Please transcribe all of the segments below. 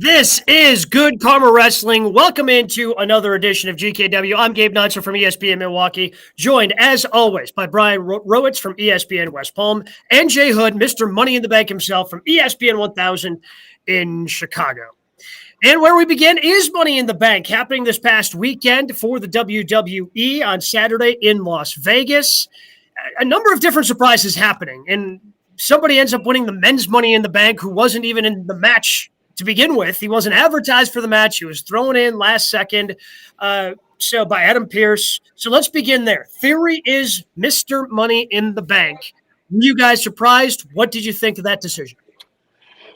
This is Good Karma Wrestling. Welcome into another edition of GKW. I'm Gabe Nutzer from ESPN Milwaukee, joined as always by Brian Rowitz from ESPN West Palm and Jay Hood, Mr. Money in the Bank himself from ESPN 1000 in Chicago. And where we begin is Money in the Bank, happening this past weekend for the WWE on Saturday in Las Vegas. A number of different surprises happening, and somebody ends up winning the men's Money in the Bank who wasn't even in the match to begin with. He wasn't advertised for the match. He was thrown in last second so by Adam Pearce. So let's begin there. Theory is Mr. Money in the Bank. Were you guys surprised? What did you think of that decision?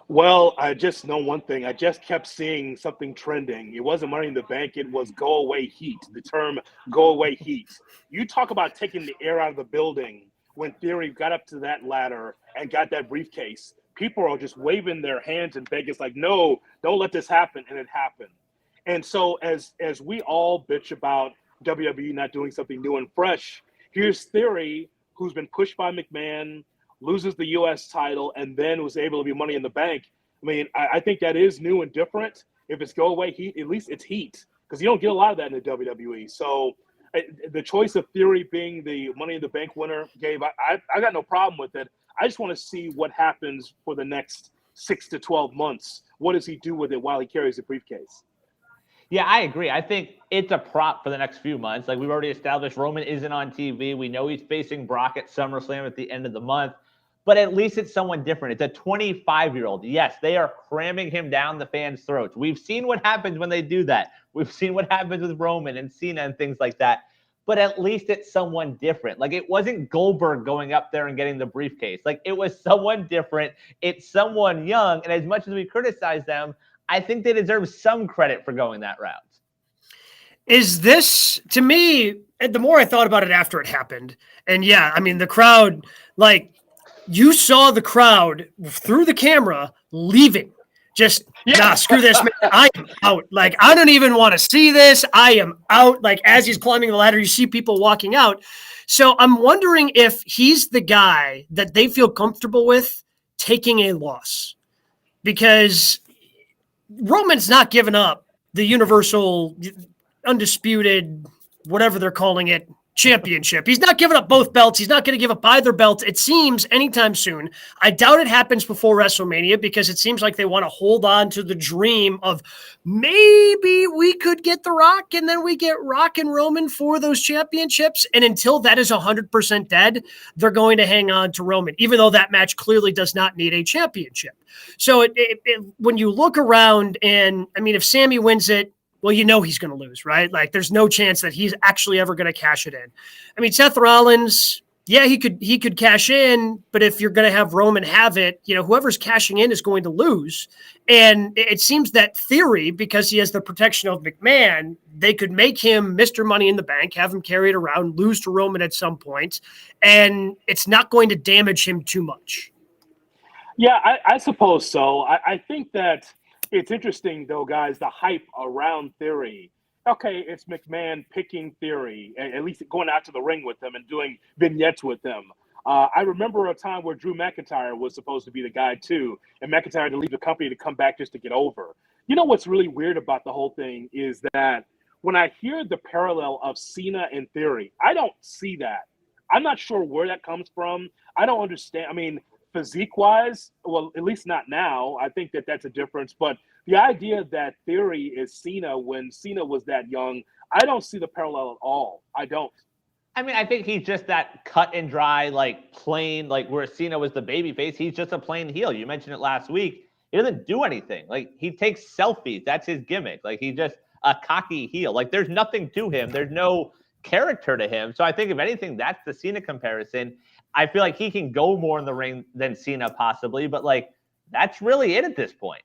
Well, I just know one thing. I just kept seeing something trending. It wasn't Money in the Bank. It was go away heat, the term go away heat. You talk about taking the air out of the building when Theory got up to that ladder and got that briefcase. People are just waving their hands in Vegas like, no, don't let this happen. And it happened. And so as we all bitch about WWE not doing something new and fresh, here's Theory, who's been pushed by McMahon, loses the U.S. title, and then was able to be Money in the Bank. I mean, I think that is new and different. If it's go away heat, at least it's heat, because you don't get a lot of that in the WWE. So the choice of Theory being the Money in the Bank winner, Gabe, I got no problem with it. I just want to see what happens for the next 6 to 12 months. What does he do with it while he carries the briefcase? Yeah, I agree. I think it's a prop for the next few months. Like we've already established, Roman isn't on TV. We know he's facing Brock at SummerSlam at the end of the month. But at least it's someone different. It's a 25-year-old. Yes, they are cramming him down the fans' throats. We've seen what happens when they do that. We've seen what happens with Roman and Cena and things like that. But at least it's someone different. Like, it wasn't Goldberg going up there and getting the briefcase. Like, it was someone different. It's someone young. And as much as we criticize them, I think they deserve some credit for going that route. Is this, to me, the more I thought about it after it happened, and yeah, I mean, the crowd, like, you saw the crowd through the camera leaving. Just, nah, screw this, man. I am out. Like, I don't even want to see this. I am out. Like, as he's climbing the ladder, you see people walking out. So I'm wondering if he's the guy that they feel comfortable with taking a loss. Because Roman's not giving up the universal, undisputed, whatever they're calling it, championship. He's not giving up both belts. He's not going to give up either belt, it seems, anytime soon. I doubt it happens before WrestleMania because it seems like they want to hold on to the dream of maybe we could get The Rock and then we get Rock and Roman for those championships. And until that is 100% dead, they're going to hang on to Roman, even though that match clearly does not need a championship. So when you look around and, I mean, if Sammy wins it, well, you know he's going to lose, right? Like, there's no chance that he's actually ever going to cash it in. I mean, Seth Rollins, yeah, he could cash in, but if you're going to have Roman have it, you know, whoever's cashing in is going to lose. And it seems that Theory, because he has the protection of McMahon, they could make him Mr. Money in the Bank, have him carry it around, lose to Roman at some point, and it's not going to damage him too much. Yeah, I suppose so. I think that it's interesting, though, guys, the hype around Theory. Okay, it's McMahon picking Theory, at least going out to the ring with him and doing vignettes with him. I remember a time where Drew McIntyre was supposed to be the guy, too, and McIntyre had to leave the company to come back just to get over. You know what's really weird about the whole thing is that when I hear the parallel of Cena and Theory, I don't see that. I'm not sure where that comes from. I don't understand. I mean, physique-wise, well, at least not now. I think that that's a difference. But the idea that Theory is Cena when Cena was that young, I don't see the parallel at all. I don't. I mean, I think he's just that cut and dry, like plain, like where Cena was the babyface. He's just a plain heel. You mentioned it last week. He doesn't do anything. Like, he takes selfies. That's his gimmick. Like, he's just a cocky heel. Like, there's nothing to him. There's no character to him. So I think if anything, that's the Cena comparison. I feel like he can go more in the ring than Cena possibly, but like, that's really it at this point.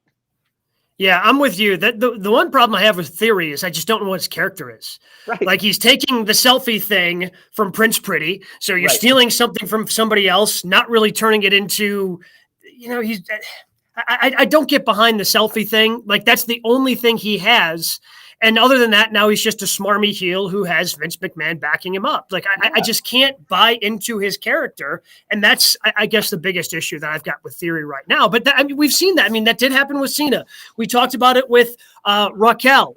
Yeah, I'm with you. The one problem I have with Theory is I just don't know what his character is. Right. Like, he's taking the selfie thing from Prince Pretty, so you're stealing something from somebody else, not really turning it into, you know, I don't get behind the selfie thing. Like, that's the only thing he has. And other than that, now he's just a smarmy heel who has Vince McMahon backing him up. Like, I just can't buy into his character. And that's, I guess, the biggest issue that I've got with Theory right now. But I mean, we've seen that. I mean, that did happen with Cena. We talked about it with Raquel,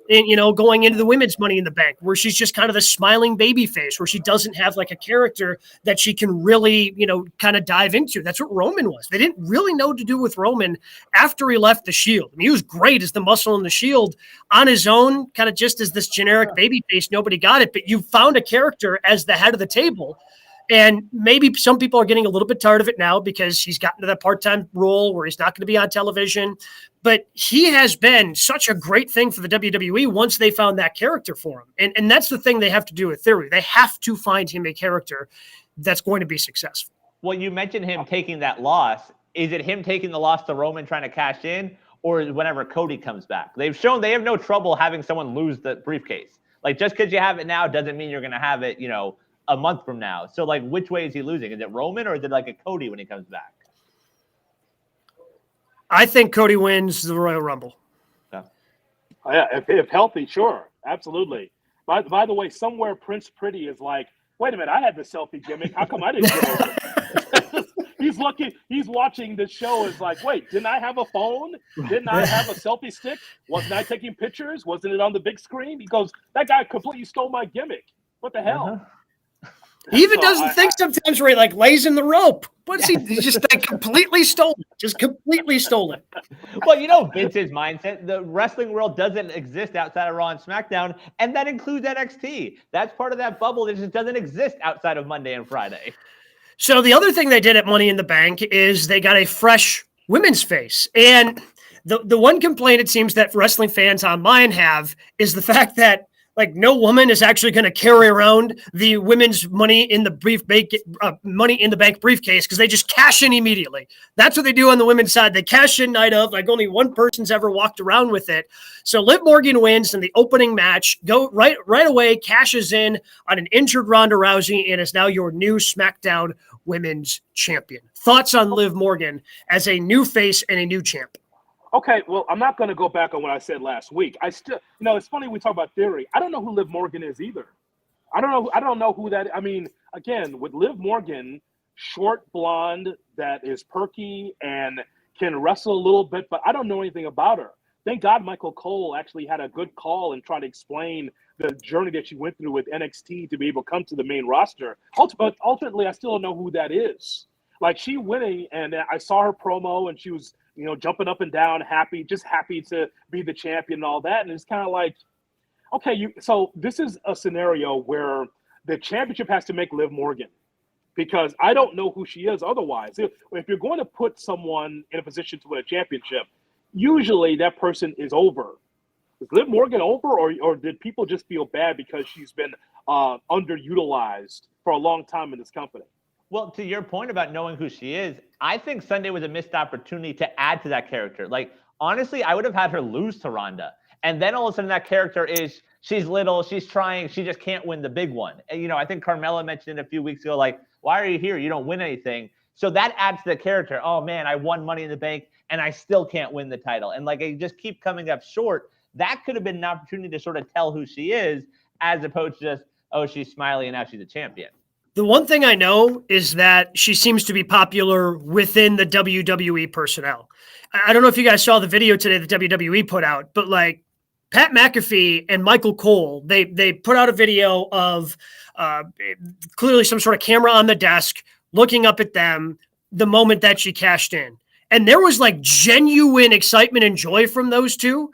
going into the women's Money in the Bank, where she's just kind of the smiling baby face, where she doesn't have like a character that she can really, kind of dive into. That's what Roman was. They didn't really know what to do with Roman after he left the Shield. I mean, he was great as the muscle in the Shield on his own, kind of just as this generic baby face. Nobody got it, but you found a character as the head of the table. And maybe some people are getting a little bit tired of it now because he's gotten to that part-time role where he's not going to be on television. But he has been such a great thing for the WWE once they found that character for him. And that's the thing they have to do with Theory. They have to find him a character that's going to be successful. Well, you mentioned him taking that loss. Is it him taking the loss to Roman trying to cash in, or whenever Cody comes back? They've shown they have no trouble having someone lose the briefcase. Like, just because you have it now doesn't mean you're going to have it, a month from now. So, like, which way is he losing? Is it Roman or is it like a Cody when he comes back? I think Cody wins the Royal Rumble. Yeah, if healthy, sure, absolutely. By the way, somewhere Prince Pretty is like, wait a minute, I had the selfie gimmick. How come I didn't get over it? He's watching the show. Is like, wait, didn't I have a phone? Didn't I have a selfie stick? Wasn't I taking pictures? Wasn't it on the big screen? He goes, that guy completely stole my gimmick. What the hell? He even does the thing sometimes where he like lays in the rope. What's he just like completely stole it? Just completely stole it. Well, Vince's mindset, the wrestling world doesn't exist outside of Raw and SmackDown, and that includes NXT. That's part of that bubble that just doesn't exist outside of Monday and Friday. So the other thing they did at Money in the Bank is they got a fresh women's face. And the one complaint it seems that wrestling fans online have is the fact that like no woman is actually going to carry around the women's Money in the Bank briefcase because they just cash in immediately. That's what they do on the women's side. They cash in night of, like only one person's ever walked around with it. So Liv Morgan wins in the opening match, go right away, cashes in on an injured Ronda Rousey, and is now your new SmackDown Women's Champion. Thoughts on Liv Morgan as a new face and a new champ? Okay, well, I'm not going to go back on what I said last week. I still, it's funny we talk about Theory. I don't know who Liv Morgan is either. I don't know who that. I mean, again, with Liv Morgan, short blonde that is perky and can wrestle a little bit, but I don't know anything about her. Thank God Michael Cole actually had a good call and tried to explain the journey that she went through with NXT to be able to come to the main roster. Ultimately, I still don't know who that is. Like, she winning, and I saw her promo, and she was, jumping up and down, happy to be the champion and all that. And it's kind of like, okay, so this is a scenario where the championship has to make Liv Morgan, because I don't know who she is otherwise. If you're going to put someone in a position to win a championship, usually that person is over. Is Liv Morgan over, or did people just feel bad because she's been underutilized for a long time in this company? Well, to your point about knowing who she is, I think Sunday was a missed opportunity to add to that character. Like, honestly, I would have had her lose to Ronda. And then all of a sudden that character is, she's little, she's trying, she just can't win the big one. And, I think Carmella mentioned it a few weeks ago, like, why are you here? You don't win anything. So that adds to the character. Oh, man, I won Money in the Bank, and I still can't win the title. And, like, I just keep coming up short. That could have been an opportunity to sort of tell who she is, as opposed to just, oh, she's smiley and now she's a champion. The one thing I know is that she seems to be popular within the WWE personnel. I don't know if you guys saw the video today that WWE put out, but like Pat McAfee and Michael Cole, they put out a video of clearly some sort of camera on the desk looking up at them the moment that she cashed in. And there was like genuine excitement and joy from those two,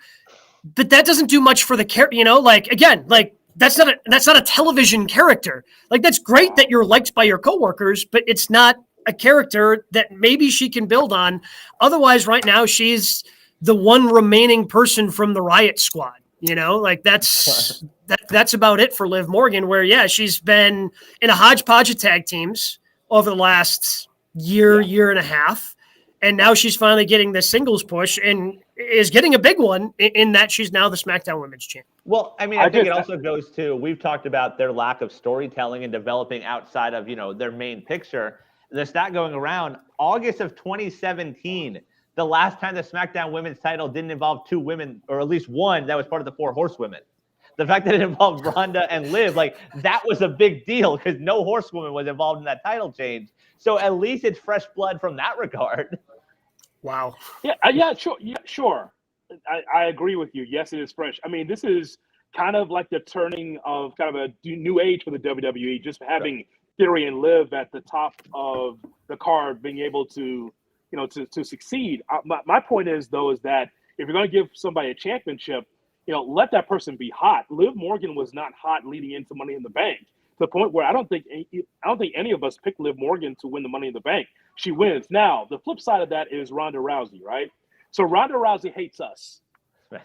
but that doesn't do much for the character, that's not a television character. Like, that's great that you're liked by your coworkers, but it's not a character that maybe she can build on. Otherwise, right now, she's the one remaining person from the Riot Squad. That's about it for Liv Morgan, where, yeah, she's been in a hodgepodge of tag teams over the last year and a half. And now she's finally getting the singles push and is getting a big one in that she's now the SmackDown Women's Champ. Well, I mean, I think it also goes to, we've talked about their lack of storytelling and developing outside of, their main picture. The stat going around, August of 2017, the last time the SmackDown Women's title didn't involve two women, or at least one that was part of the Four Horsewomen. The fact that it involved Ronda and Liv, like that was a big deal because no horsewoman was involved in that title change. So at least it's fresh blood from that regard. Wow. Yeah, sure. I agree with you. Yes, it is fresh. I mean, this is kind of like the turning of kind of a new age for the WWE, just having Theory and Liv at the top of the card, being able to, to succeed. My point is, though, is that if you're going to give somebody a championship, let that person be hot. Liv Morgan was not hot leading into Money in the Bank, to the point where I don't think any of us picked Liv Morgan to win the Money in the Bank. She wins. Now, the flip side of that is Ronda Rousey, right? So Ronda Rousey hates us.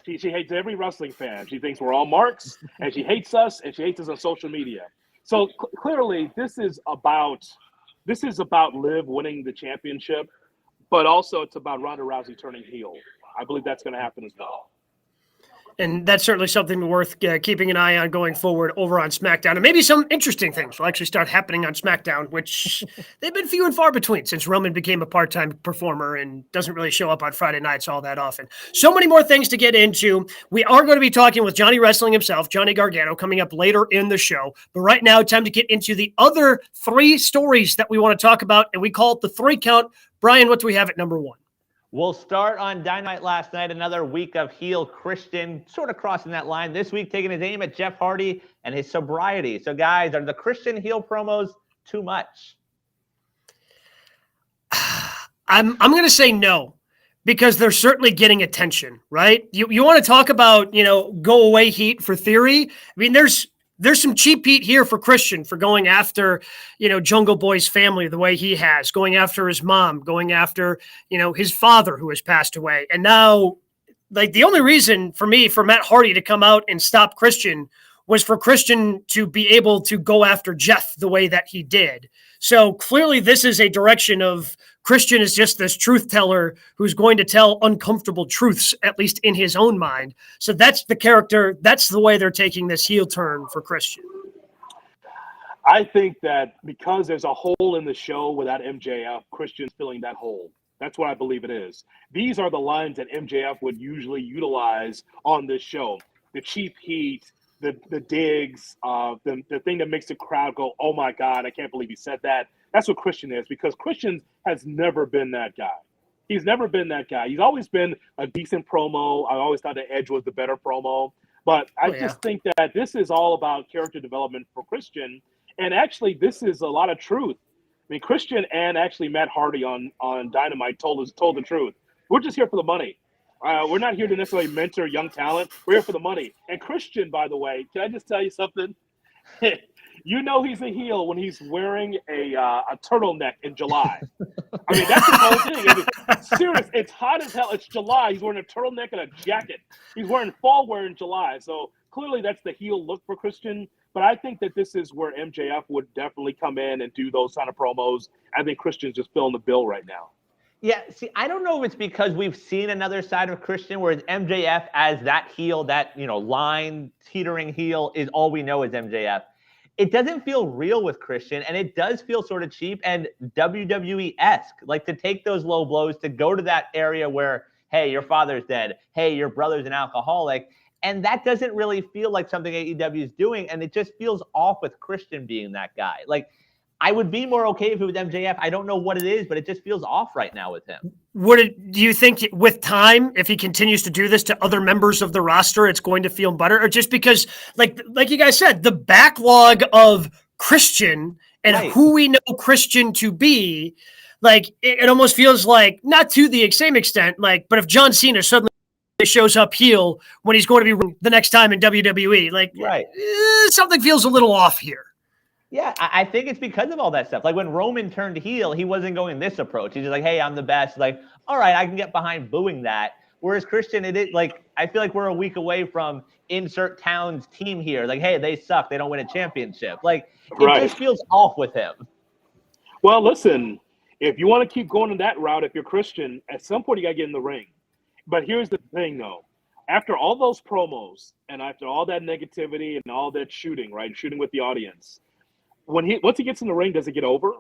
She hates every wrestling fan. She thinks we're all marks, and she hates us, and she hates us on social media. So clearly, this is about Liv winning the championship, but also it's about Ronda Rousey turning heel. I believe that's going to happen as well. And that's certainly something worth keeping an eye on going forward over on SmackDown. And maybe some interesting things will actually start happening on SmackDown, which they've been few and far between since Roman became a part-time performer and doesn't really show up on Friday nights all that often. So many more things to get into. We are going to be talking with Johnny Wrestling himself, Johnny Gargano, coming up later in the show. But right now, time to get into the other three stories that we want to talk about, and we call it the three count. Brian, what do we have at number one? We'll start on Dynamite last night. Another week of heel Christian sort of crossing that line. This week taking his aim at Jeff Hardy and his sobriety. So guys, are the Christian heel promos too much? I'm going to say no, because they're certainly getting attention, right? You want to talk about, go away heat for Theory. I mean, there's some cheap heat here for Christian for going after, Jungle Boy's family the way he has, going after his mom, going after, his father who has passed away. And now, like, the only reason for Matt Hardy to come out and stop Christian was for Christian to be able to go after Jeff the way that he did. So clearly this is a direction of Christian is just this truth teller who's going to tell uncomfortable truths, at least in his own mind. So that's the character. That's the way they're taking this heel turn for Christian. I think that because there's a hole in the show without MJF, Christian's filling that hole. That's what I believe it is. These are the lines that MJF would usually utilize on this show. The cheap heat, the digs, the thing that makes the crowd go, oh my God, I can't believe he said that. That's what Christian is, because Christian has never been that guy. He's never been that guy. He's always been a decent promo. I always thought the Edge was the better promo. But I just think that this is all about character development for Christian. And actually, this is a lot of truth. I mean, Christian and actually Matt Hardy on Dynamite told the truth. We're just here for the money. We're not here to necessarily mentor young talent. We're here for the money. And Christian, by the way, can I just tell you something? He's a heel when he's wearing a turtleneck in July. I mean, that's the whole thing. I mean, serious, it's hot as hell. It's July. He's wearing a turtleneck and a jacket. He's wearing fall wear in July. So clearly that's the heel look for Christian. But I think that this is where MJF would definitely come in and do those kind of promos. I think Christian's just filling the bill right now. Yeah, see, I don't know if it's because we've seen another side of Christian, whereas MJF as that heel, that, line teetering heel is all we know is MJF. It doesn't feel real with Christian, and it does feel sort of cheap and WWE-esque, like to take those low blows, to go to that area where, hey, your father's dead, hey, your brother's an alcoholic, and that doesn't really feel like something AEW is doing, and it just feels off with Christian being that guy. Like, I would be more okay if it was MJF. I don't know what it is, but it just feels off right now with him. Do you think with time, if he continues to do this to other members of the roster, it's going to feel better? Or just because, like you guys said, the backlog of Christian and who we know Christian to be, like, it almost feels like, not to the same extent, like, but if John Cena suddenly shows up heel when he's going to be the next time in WWE, like, something feels a little off here. Yeah, I think it's because of all that stuff. Like when Roman turned heel, he wasn't going this approach. He's just like, hey, I'm the best. Like, all right, I can get behind booing that. Whereas Christian, it is like, I feel like we're a week away from insert town's team here. Like, hey, they suck. They don't win a championship. Like, it just feels off with him. Well, listen, if you want to keep going in that route, if you're Christian, at some point you got to get in the ring. But here's the thing, though. After all those promos and after all that negativity and all that shooting, right, shooting with the audience, once he gets in the ring, does it get over?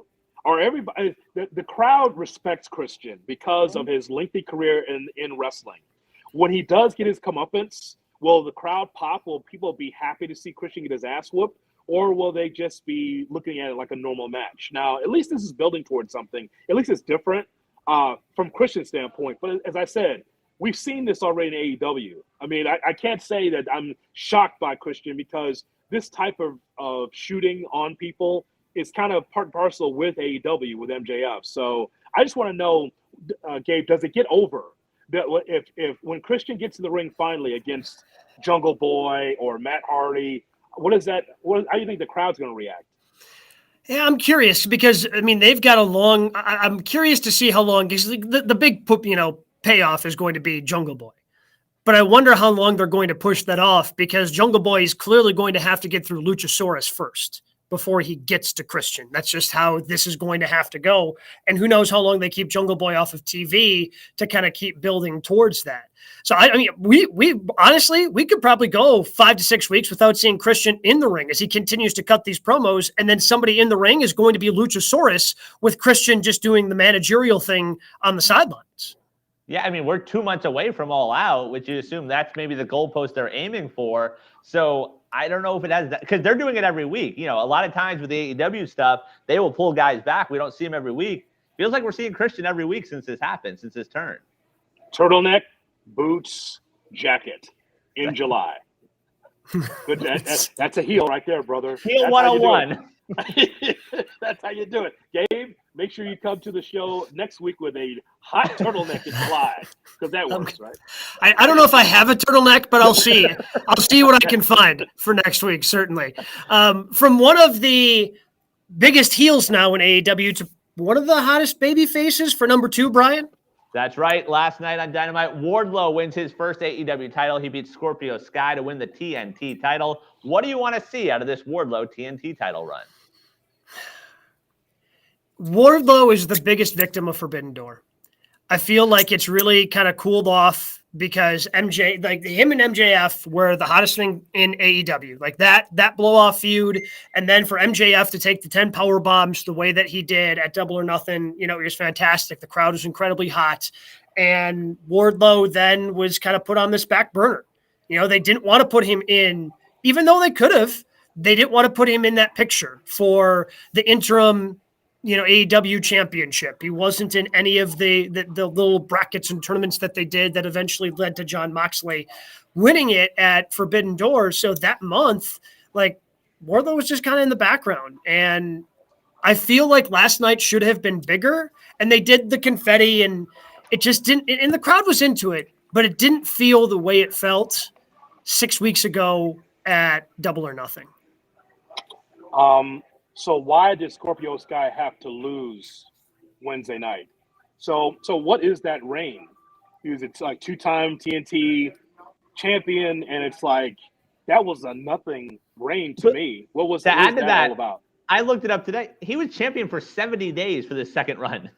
Or everybody, the crowd respects Christian because of his lengthy career in wrestling. When he does get his comeuppance, Will the crowd pop? Will people be happy to see Christian get his ass whooped? Or will they just be looking at it like a normal match? Now, at least this is building towards something. At least it's different from Christian's standpoint. But as I said, we've seen this already in AEW. I mean, I can't say that I'm shocked by Christian because this type of shooting on people is kind of part and parcel with AEW, with MJF. So I just want to know, Gabe, does it get over? That if when Christian gets in the ring finally against Jungle Boy or Matt Hardy, how do you think the crowd's going to react? Yeah, I'm curious because, I mean, they've got a long – I'm curious to see how long – because the big, payoff is going to be Jungle Boy. But I wonder how long they're going to push that off because Jungle Boy is clearly going to have to get through Luchasaurus first before he gets to Christian. That's just how this is going to have to go. And who knows how long they keep Jungle Boy off of TV to kind of keep building towards that. So, I mean, we honestly, we could probably go 5 to 6 weeks without seeing Christian in the ring as he continues to cut these promos. And then somebody in the ring is going to be Luchasaurus with Christian just doing the managerial thing on the sidelines. Yeah, I mean, we're 2 months away from All Out, which you assume that's maybe the goalpost they're aiming for. So I don't know if it has that, because they're doing it every week. A lot of times with the AEW stuff, they will pull guys back. We don't see them every week. Feels like we're seeing Christian every week since this happened, since his turn. Turtleneck, boots, jacket in July. Good, that's a heel right there, brother. Heel 101. That's how you do it. Gabe, make sure you come to the show next week with a hot turtleneck in July, because that works, right? I don't know if I have a turtleneck, but I'll see. I'll see what I can find for next week, certainly. From one of the biggest heels now in AEW to one of the hottest baby faces for number 2, Brian. That's right. Last night on Dynamite, Wardlow wins his first AEW title. He beats Scorpio Sky to win the TNT title. What do you want to see out of this Wardlow TNT title run? Wardlow is the biggest victim of Forbidden Door. I feel like it's really kind of cooled off because him and MJF were the hottest thing in AEW. Like that blow-off feud, and then for MJF to take the 10 power bombs the way that he did at Double or Nothing, it was fantastic. The crowd was incredibly hot, and Wardlow then was kind of put on this back burner. They didn't want to put him in, even though they could have. They didn't want to put him in that picture for the interim AEW championship. He wasn't in any of the little brackets and tournaments that they did that eventually led to Jon Moxley winning it at Forbidden Door. So that month, Wardlow was just kind of in the background. And I feel like last night should have been bigger, and they did the confetti, and it just didn't, and the crowd was into it, but it didn't feel the way it felt 6 weeks ago at Double or Nothing. So why did Scorpio Sky have to lose Wednesday night? So what is that reign? It's like 2-time TNT champion, and it's like that was a nothing reign to me. What was that all about? I looked it up today. He was champion for 70 days for this second run.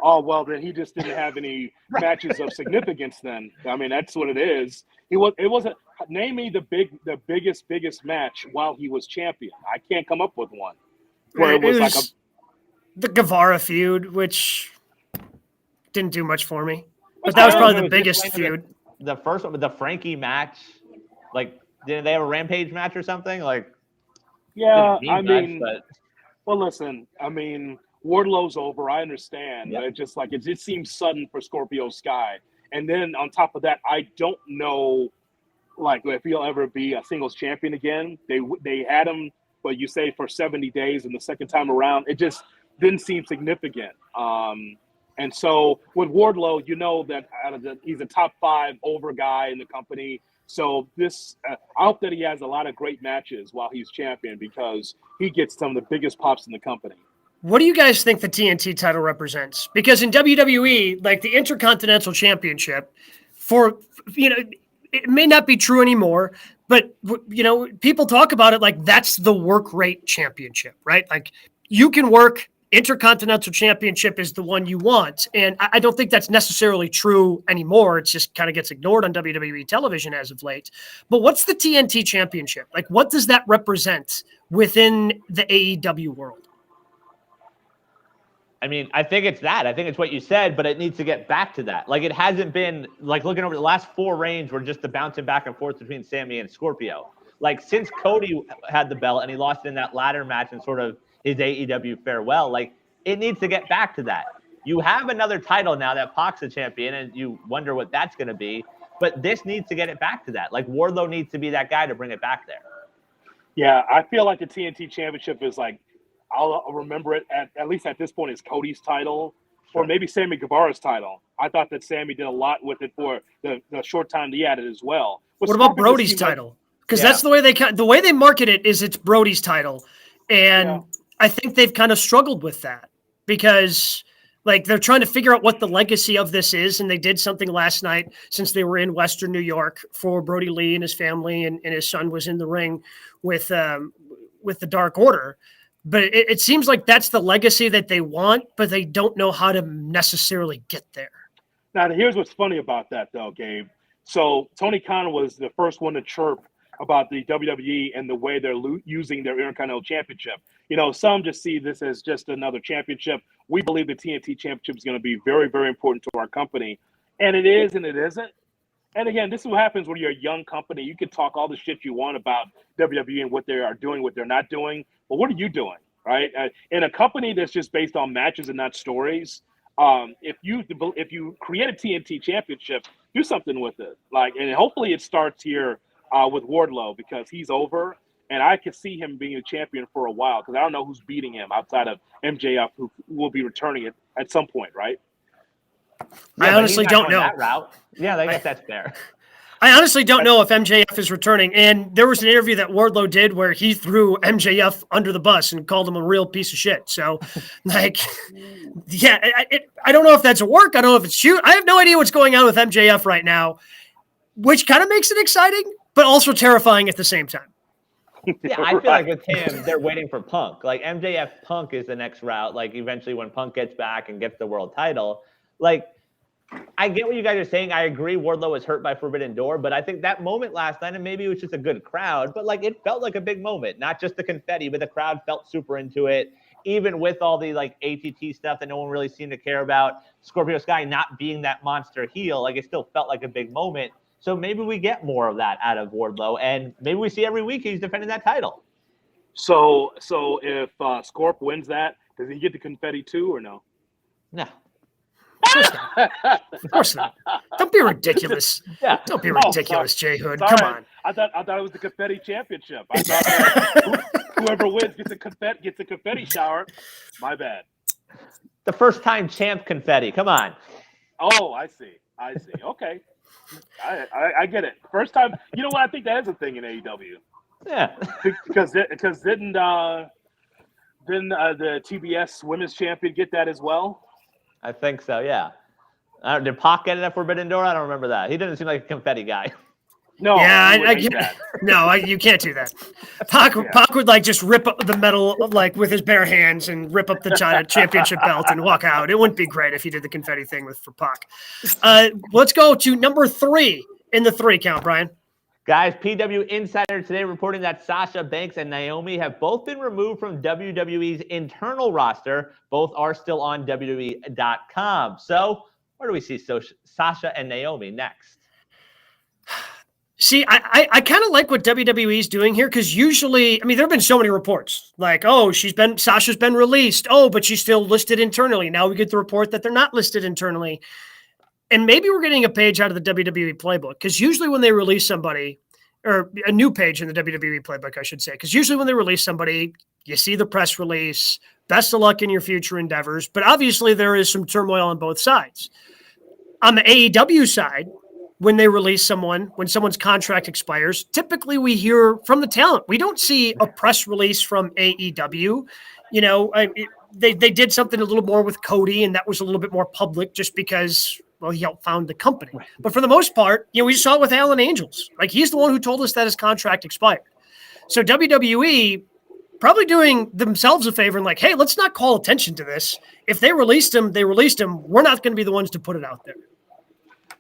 Oh, well, then he just didn't have any matches of significance then. I mean, that's what it is. It wasn't. Name me the biggest match while he was champion. I can't come up with one. Where it was the Guevara feud, which didn't do much for me. But that was probably the biggest feud. The first one with the Frankie match, didn't they have a Rampage match or something? Yeah, well, listen, Wardlow's over. I understand. Yep. It's just it seems sudden for Scorpio Sky. And then on top of that, I don't know, if he'll ever be a singles champion again. They had him, you say for 70 days, and the second time around, it just didn't seem significant. And so with Wardlow, that he's a top 5 over guy in the company. So I hope that he has a lot of great matches while he's champion, because he gets some of the biggest pops in the company. What do you guys think the TNT title represents? Because in WWE, the Intercontinental Championship, it may not be true anymore, but, people talk about it like that's the work rate championship, right? You can work, Intercontinental Championship is the one you want. And I don't think that's necessarily true anymore. It just kind of gets ignored on WWE television as of late. But what's the TNT Championship? What does that represent within the AEW world? I mean, I think it's that. I think it's what you said, but it needs to get back to that. Like, it hasn't been, like, looking over the last 4 reigns were just the bouncing back and forth between Sammy and Scorpio. Like, since Cody had the belt and he lost in that ladder match and sort of his AEW farewell, like, it needs to get back to that. You have another title now that Pac's the champion, and you wonder what that's going to be, but this needs to get it back to that. Like, Wardlow needs to be that guy to bring it back there. Yeah, I feel like the TNT Championship is like, I'll remember it at least at this point as Cody's title, or maybe Sammy Guevara's title. I thought that Sammy did a lot with it for the short time he had it as well. But what about Brody's title? Because that's the way they market it is it's Brody's title, and I think they've kind of struggled with that because like they're trying to figure out what the legacy of this is, and they did something last night since they were in Western New York for Brody Lee and his family, and his son was in the ring with the Dark Order. But it seems like that's the legacy that they want, but they don't know how to necessarily get there. Now, here's what's funny about that, though, Gabe. So Tony Khan was the first one to chirp about the WWE and the way they're using their Intercontinental Championship. You know, some just see this as just another championship. We believe the TNT Championship is going to be very, very important to our company. And it is and it isn't. And again, this is what happens when you're a young company. You can talk all the shit you want about WWE and what they are doing, what they're not doing. But what are you doing, right? In a company that's just based on matches and not stories, if you create a TNT Championship, do something with it. And hopefully it starts here with Wardlow because he's over. And I could see him being a champion for a while because I don't know who's beating him outside of MJF, who will be returning it at some point, right? I honestly don't know. That route. Yeah, I guess that's fair. I honestly don't know if MJF is returning. And there was an interview that Wardlow did where he threw MJF under the bus and called him a real piece of shit. So, I don't know if that's a work. I don't know if it's shoot. I have no idea what's going on with MJF right now, which kind of makes it exciting, but also terrifying at the same time. Yeah, I feel like with him, they're waiting for Punk. Like, MJF Punk is the next route. Like, eventually when Punk gets back and gets the world title, like, I get what you guys are saying. I agree Wardlow was hurt by Forbidden Door, but I think that moment last night, and maybe it was just a good crowd, but like it felt like a big moment. Not just the confetti, but the crowd felt super into it. Even with all the like ATT stuff that no one really seemed to care about, Scorpio Sky not being that monster heel, like it still felt like a big moment. So maybe we get more of that out of Wardlow, and maybe we see every week he's defending that title. So if Scorp wins that, does he get the confetti too or no? No. Of course not. Don't be ridiculous. Yeah. Don't be ridiculous, Jay Hood. Sorry. Come on. I thought it was the confetti championship. I thought whoever wins gets a confetti shower. My bad. The first time champ confetti. Come on. Oh, I see. Okay. I get it. First time. You know what? I think that is a thing in AEW. Yeah. Because didn't the TBS Women's Champion get that as well? I think so, yeah. Did Pac get it at Forbidden Door? I don't remember that. He didn't seem like a confetti guy. No. Yeah, I get that. No, you can't do that. Pac would like just rip up the metal like with his bare hands and rip up the championship belt and walk out. It wouldn't be great if he did the confetti thing for Pac. Let's go to number 3 in the 3 count, Brian. Guys, PW Insider today reporting that Sasha Banks and Naomi have both been removed from WWE's internal roster. Both are still on WWE.com. So where do we see Sasha and Naomi next? See, I kind of like what WWE is doing here because usually, I mean, there have been so many reports like, oh, Sasha's been released. Oh, but she's still listed internally. Now we get the report that they're not listed internally. And maybe we're getting a page out of the WWE playbook because usually when they release somebody, or a new page in the WWE playbook, I should say, because usually when they release somebody, you see the press release, best of luck in your future endeavors. But obviously there is some turmoil on both sides. On the AEW side, when they release someone, when someone's contract expires, typically we hear from the talent. We don't see a press release from AEW. You know, they did something a little more with Cody, and that was a little bit more public just because, well, he helped found the company. But for the most part, you know, we saw it with Alan Angels. Like, he's the one who told us that his contract expired. So WWE probably doing themselves a favor and like, hey, let's not call attention to this. If they released him, they released him. We're not going to be the ones to put it out there.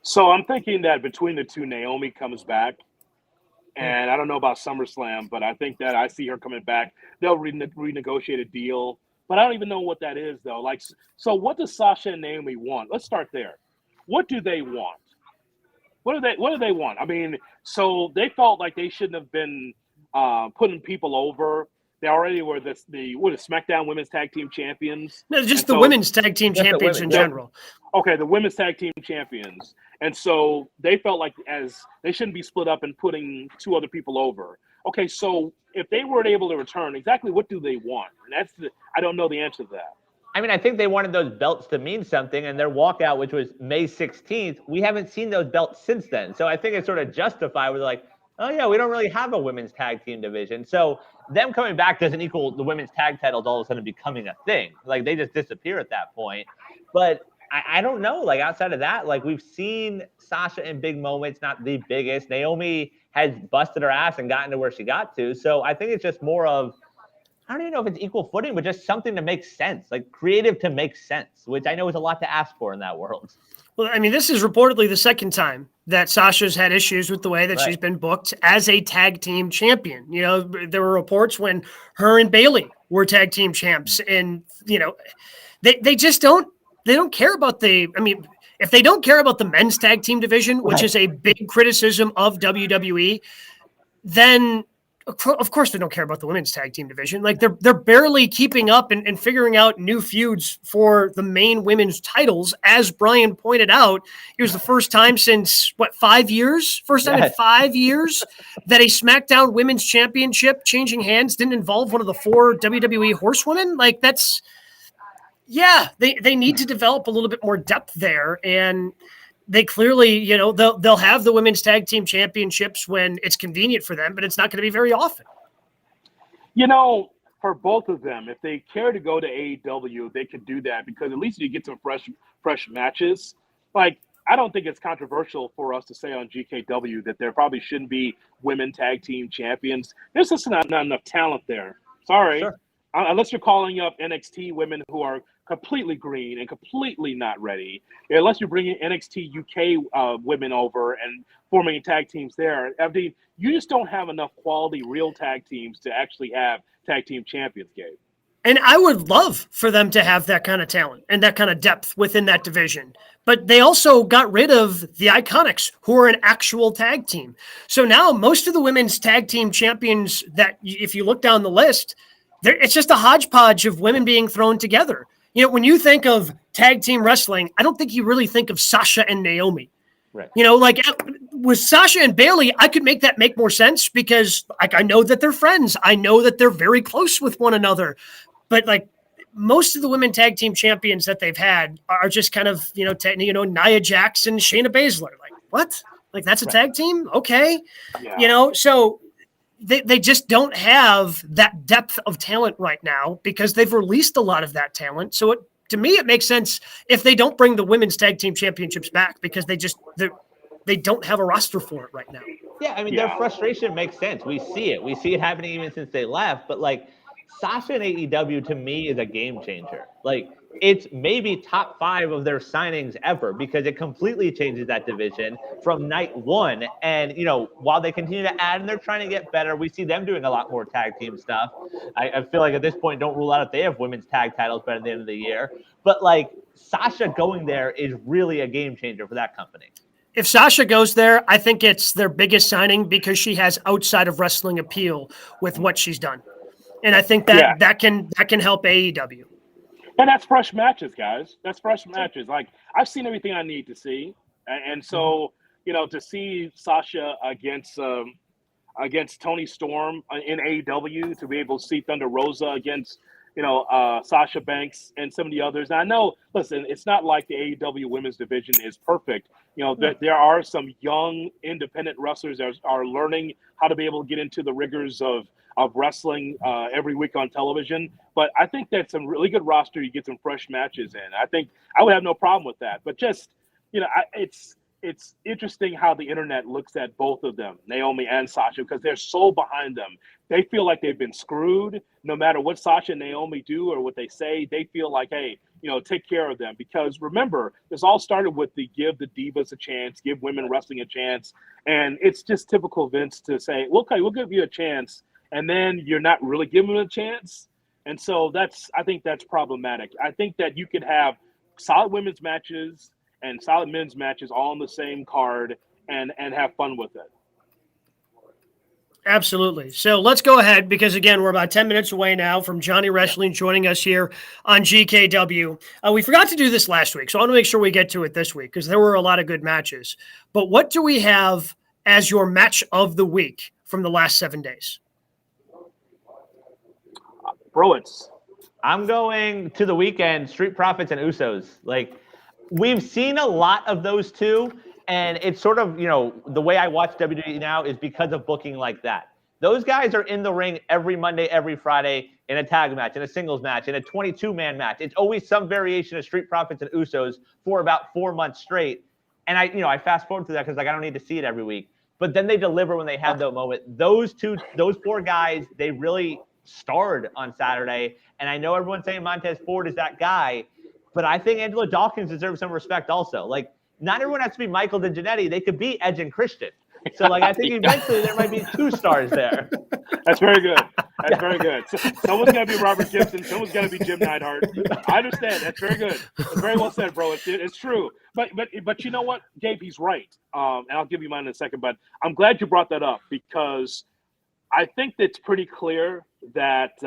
So I'm thinking that between the two, Naomi comes back. And I don't know about SummerSlam, but I think that I see her coming back. They'll renegotiate a deal. but I don't even know what that is though. Like, so what does Sasha and Naomi want? Let's start there. What do they want? What do they want? I mean, so they felt like they shouldn't have been putting people over. They already were the SmackDown Women's Tag Team Champions. No, just the women's tag team champions in general. Okay, the women's tag team champions. And so they felt like as they shouldn't be split up and putting two other people over. Okay, so if they weren't able to return, exactly what do they want? And I don't know the answer to that. I mean, I think they wanted those belts to mean something, and their walkout, which was May 16th, we haven't seen those belts since then. So I think it's sort of justified with like, oh yeah, we don't really have a women's tag team division. So them coming back doesn't equal the women's tag titles all of a sudden becoming a thing. Like they just disappear at that point. But I don't know, like outside of that, like we've seen Sasha in big moments, not the biggest. Naomi has busted her ass and gotten to where she got to. So I think it's just more of, I don't even know if it's equal footing, but just something to make sense, like creative to make sense, which I know is a lot to ask for in that world. Well, I mean, this is reportedly the second time that Sasha's had issues with the way that she's been booked as a tag team champion. You know, there were reports when her and Bayley were tag team champs, and, you know, they just don't care about if they don't care about the men's tag team division, which is a big criticism of WWE, then of course they don't care about the women's tag team division. Like they're barely keeping up and figuring out new feuds for the main women's titles. As Brian pointed out, it was the first time since 5 years? First time in 5 years that a SmackDown Women's Championship changing hands didn't involve one of the 4 WWE horsewomen. Like that's, yeah, they need to develop a little bit more depth there. And they clearly, you know, they'll have the women's tag team championships when it's convenient for them, but it's not going to be very often. You know, for both of them, if they care to go to AEW, they could do that because at least you get some fresh matches. Like, I don't think it's controversial for us to say on GKW that there probably shouldn't be women tag team champions. There's just not enough talent there. Sorry. Sure. Unless you're calling up NXT women who are completely green and completely not ready, unless you're bringing NXT UK women over and forming tag teams there. FD, you just don't have enough quality real tag teams to actually have tag team champions, Gabe. And I would love for them to have that kind of talent and that kind of depth within that division. But they also got rid of the Iconics, who are an actual tag team. So now most of the women's tag team champions that, if you look down the list, it's just a hodgepodge of women being thrown together. You know, when you think of tag team wrestling, I don't think you really think of Sasha and Naomi. Right. You know, like with Sasha and Bayley, I could make that make more sense because like I know that they're friends. I know that they're very close with one another. But like most of the women tag team champions that they've had are just kind of, Nia Jax and Shayna Baszler. Like, what? Like that's a tag team? Okay. Yeah. You know, so they just don't have that depth of talent right now because they've released a lot of that talent. So to me, it makes sense if they don't bring the women's tag team championships back because they don't have a roster for it right now. Yeah, I mean, their frustration makes sense. We see it. We see it happening even since they left. But like Sasha and AEW to me is a game changer. Like it's maybe top 5 of their signings ever because it completely changes that division from night one. And, you know, while they continue to add and they're trying to get better, we see them doing a lot more tag team stuff. I feel like at this point, don't rule out if they have women's tag titles by the end of the year. But like Sasha going there is really a game changer for that company. If Sasha goes there, I think it's their biggest signing because she has outside of wrestling appeal with what she's done. And I think that can help AEW. And that's fresh matches, guys. That's fresh matches. Like, I've seen everything I need to see. And so, you know, to see Sasha against Toni Storm in AEW, to be able to see Thunder Rosa against, Sasha Banks and some of the others. And I know, listen, it's not like the AEW women's division is perfect. You know, there are some young independent wrestlers that are learning how to be able to get into the rigors of wrestling every week on television. But I think that's a really good roster. You get some fresh matches in. I think I would have no problem with that. But just, it's interesting how the internet looks at both of them, Naomi and Sasha, because they're so behind them. They feel like they've been screwed. No matter what Sasha and Naomi do or what they say, they feel like, hey, take care of them. Because remember, this all started with the give the divas a chance, give women wrestling a chance. And it's just typical Vince to say, well, okay, we'll give you a chance. And then you're not really giving them a chance. And so I think that's problematic. I think that you could have solid women's matches and solid men's matches all on the same card and have fun with it. Absolutely. So let's go ahead because, again, we're about 10 minutes away now from Johnny Wrestling joining us here on GKW. We forgot to do this last week, so I want to make sure we get to it this week because there were a lot of good matches. But what do we have as your match of the week from the last 7 days? Browitz. I'm going to the weekend, Street Profits and Usos. Like, we've seen a lot of those two. And it's sort of, the way I watch WWE now is because of booking like that. Those guys are in the ring every Monday, every Friday in a tag match, in a singles match, in a 22-man match. It's always some variation of Street Profits and Usos for about 4 months straight. And I fast forward through that because I don't need to see it every week. But then they deliver when they have that moment. Those 4 guys, they really starred on Saturday. And I know everyone's saying Montez Ford is that guy, but I think Angelo Dawkins deserves some respect also. Like, not everyone has to be Michael DeGenetti. They could be Edge and Christian. So, I think eventually there might be 2 stars there. That's very good. That's very good. So, someone's got to be Robert Gibson. Someone's got to be Jim Neidhart. I understand. That's very good. That's very well said, bro. It's true. But you know what, Gabe? He's right. And I'll give you mine in a second. But I'm glad you brought that up because I think it's pretty clear that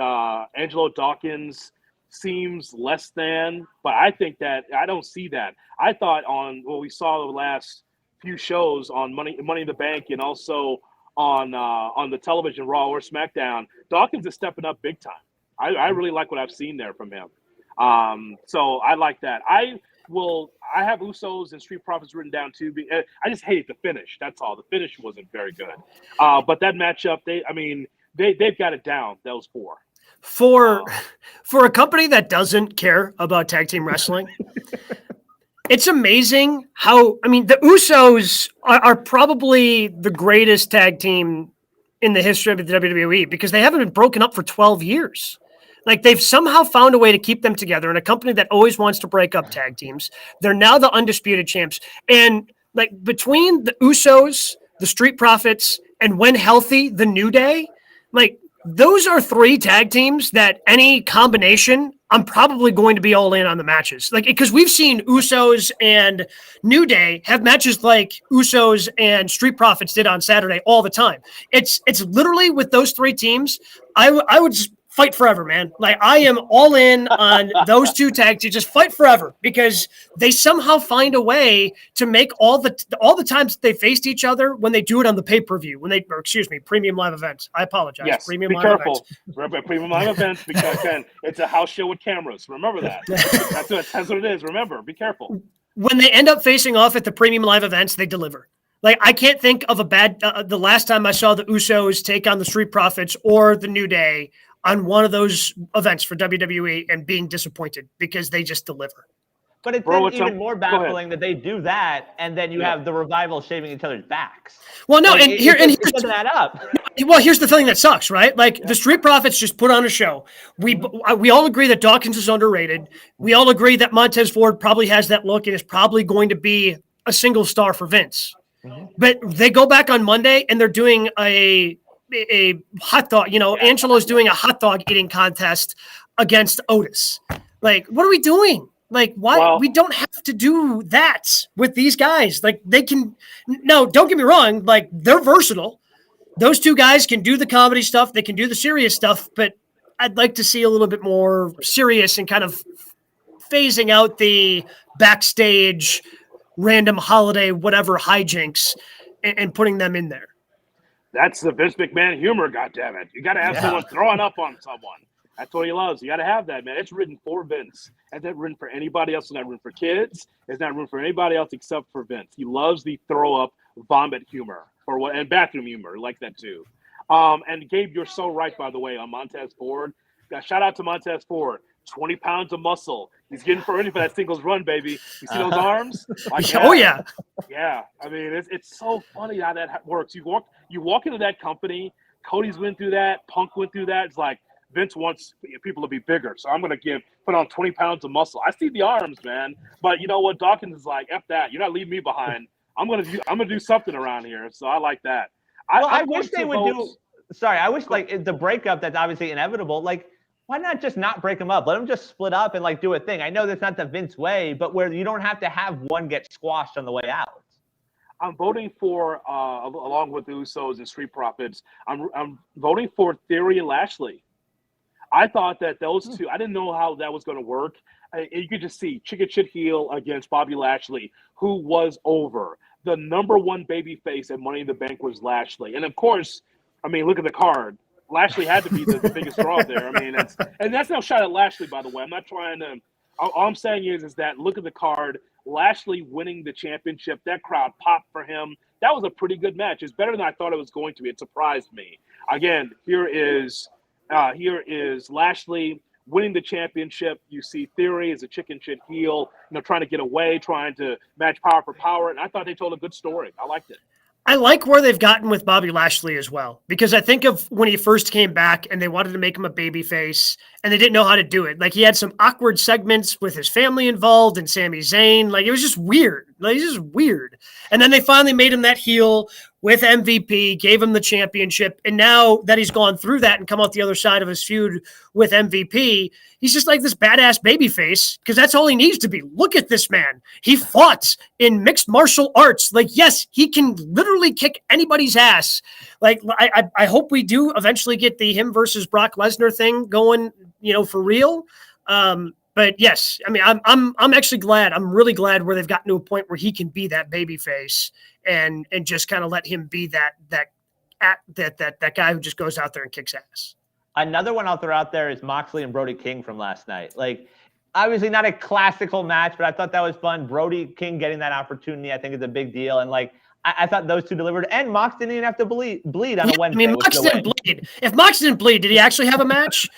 Angelo Dawkins seems less than, but I think that I don't see that. I thought on what we saw the last few shows on Money in the Bank and also on the television Raw or SmackDown, Dawkins is stepping up big time. I really like what I've seen there from him. So I like that. I have Usos and Street Profits written down too. I just hated the finish. That's all. The finish wasn't very good. But that matchup, they've got it down. Those 4. For a company that doesn't care about tag team wrestling, it's amazing how, the Usos are probably the greatest tag team in the history of the WWE because they haven't been broken up for 12 years. Like, they've somehow found a way to keep them together in a company that always wants to break up tag teams. They're now the undisputed champs. And between the Usos, the Street Profits, and when healthy, the New Day, those are 3 tag teams that any combination, I'm probably going to be all in on the matches. Because we've seen Usos and New Day have matches like Usos and Street Profits did on Saturday all the time. It's literally with those 3 teams, I would just fight forever, man. I am all in on those 2 tag teams. Just fight forever because they somehow find a way to make all the times that they faced each other when they do it on the pay-per-view, premium live events. I apologize. Yes, premium be live careful. Events. Remember, premium live events because it's a house show with cameras. Remember that. That's what it is. Remember, be careful. When they end up facing off at the premium live events, they deliver. I can't think of a bad the last time I saw the Usos take on the Street Profits or the New Day on one of those events for WWE and being disappointed because they just deliver. But it's even more baffling that they do that, and then you have the Revival shaving each other's backs. Well, no, it doesn't add up. Well, here's the thing that sucks, right? The Street Profits just put on a show. We all agree that Dawkins is underrated. We all agree that Montez Ford probably has that look and is probably going to be a single star for Vince. Mm-hmm. But they go back on Monday and they're doing a hot dog, Angelo's doing a hot dog eating contest against Otis. What are we doing? Why? Well, we don't have to do that with these guys. They can, no, don't get me wrong. They're versatile. Those 2 guys can do the comedy stuff. They can do the serious stuff, but I'd like to see a little bit more serious and kind of phasing out the backstage random holiday, whatever hijinks and putting them in there. That's the Vince McMahon humor, goddammit. You got to have someone throwing up on someone. That's what he loves. You got to have that, man. It's written for Vince. It's not written for anybody else. It's not written for kids. It's not written for anybody else except for Vince. He loves the throw-up, vomit humor and bathroom humor like that too. And Gabe, you're so right, by the way, on Montez Ford. Shout out to Montez Ford. 20 pounds of muscle. He's getting ready for that singles run, baby. You see those arms? Oh, yeah. Yeah. It's so funny how that works. You walk into that company. Cody's went through that. Punk went through that. It's like Vince wants people to be bigger. So I'm going to put on 20 pounds of muscle. I see the arms, man. But you know what? Dawkins is like, F that. You're not leaving me behind. I'm going to do something around here. So I like that. I wish they would do – sorry, I wish the breakup that's obviously inevitable, why not just not break them up? Let them just split up and like do a thing. I know that's not the Vince way, but where you don't have to have one get squashed on the way out. I'm voting for, along with the Usos and Street Profits, I'm voting for Theory and Lashley. I thought that those two, I didn't know how that was going to work. You could just see chicken shit heel against Bobby Lashley, who was over. The number one babyface at Money in the Bank was Lashley. And of course, I mean, look at the card. Lashley had to be the biggest draw there. I mean, that's no shot at Lashley, by the way. I'm not trying to. All I'm saying is that look at the card. Lashley winning the championship. That crowd popped for him. That was a pretty good match. It's better than I thought it was going to be. It surprised me. Again, here is Lashley winning the championship. You see Theory as a chicken shit heel, trying to get away, trying to match power for power. And I thought they told a good story. I liked it. I like where they've gotten with Bobby Lashley as well, because I think of when he first came back and they wanted to make him a babyface and they didn't know how to do it. Like he had some awkward segments with his family involved and Sami Zayn. Like it was just weird. Like it's just weird. And then they finally made him that heel with MVP, gave him the championship. And now that he's gone through that and come out the other side of his feud with MVP, he's just like this badass babyface because that's all he needs to be. Look at this man. He fought in mixed martial arts. Like, yes, he can literally kick anybody's ass. Like, I hope we do eventually get the him versus Brock Lesnar thing going, for real. But yes, I mean, I'm actually glad. I'm really glad where they've gotten to a point where he can be that babyface and just kind of let him be that guy who just goes out there and kicks ass. Another one out there is Moxley and Brody King from last night. Like, obviously not a classical match, but I thought that was fun. Brody King getting that opportunity, I think, is a big deal. And like, I thought those two delivered. And Mox didn't even have to bleed on a Wednesday. I mean, Mox didn't bleed. If Mox didn't bleed, did he actually have a match?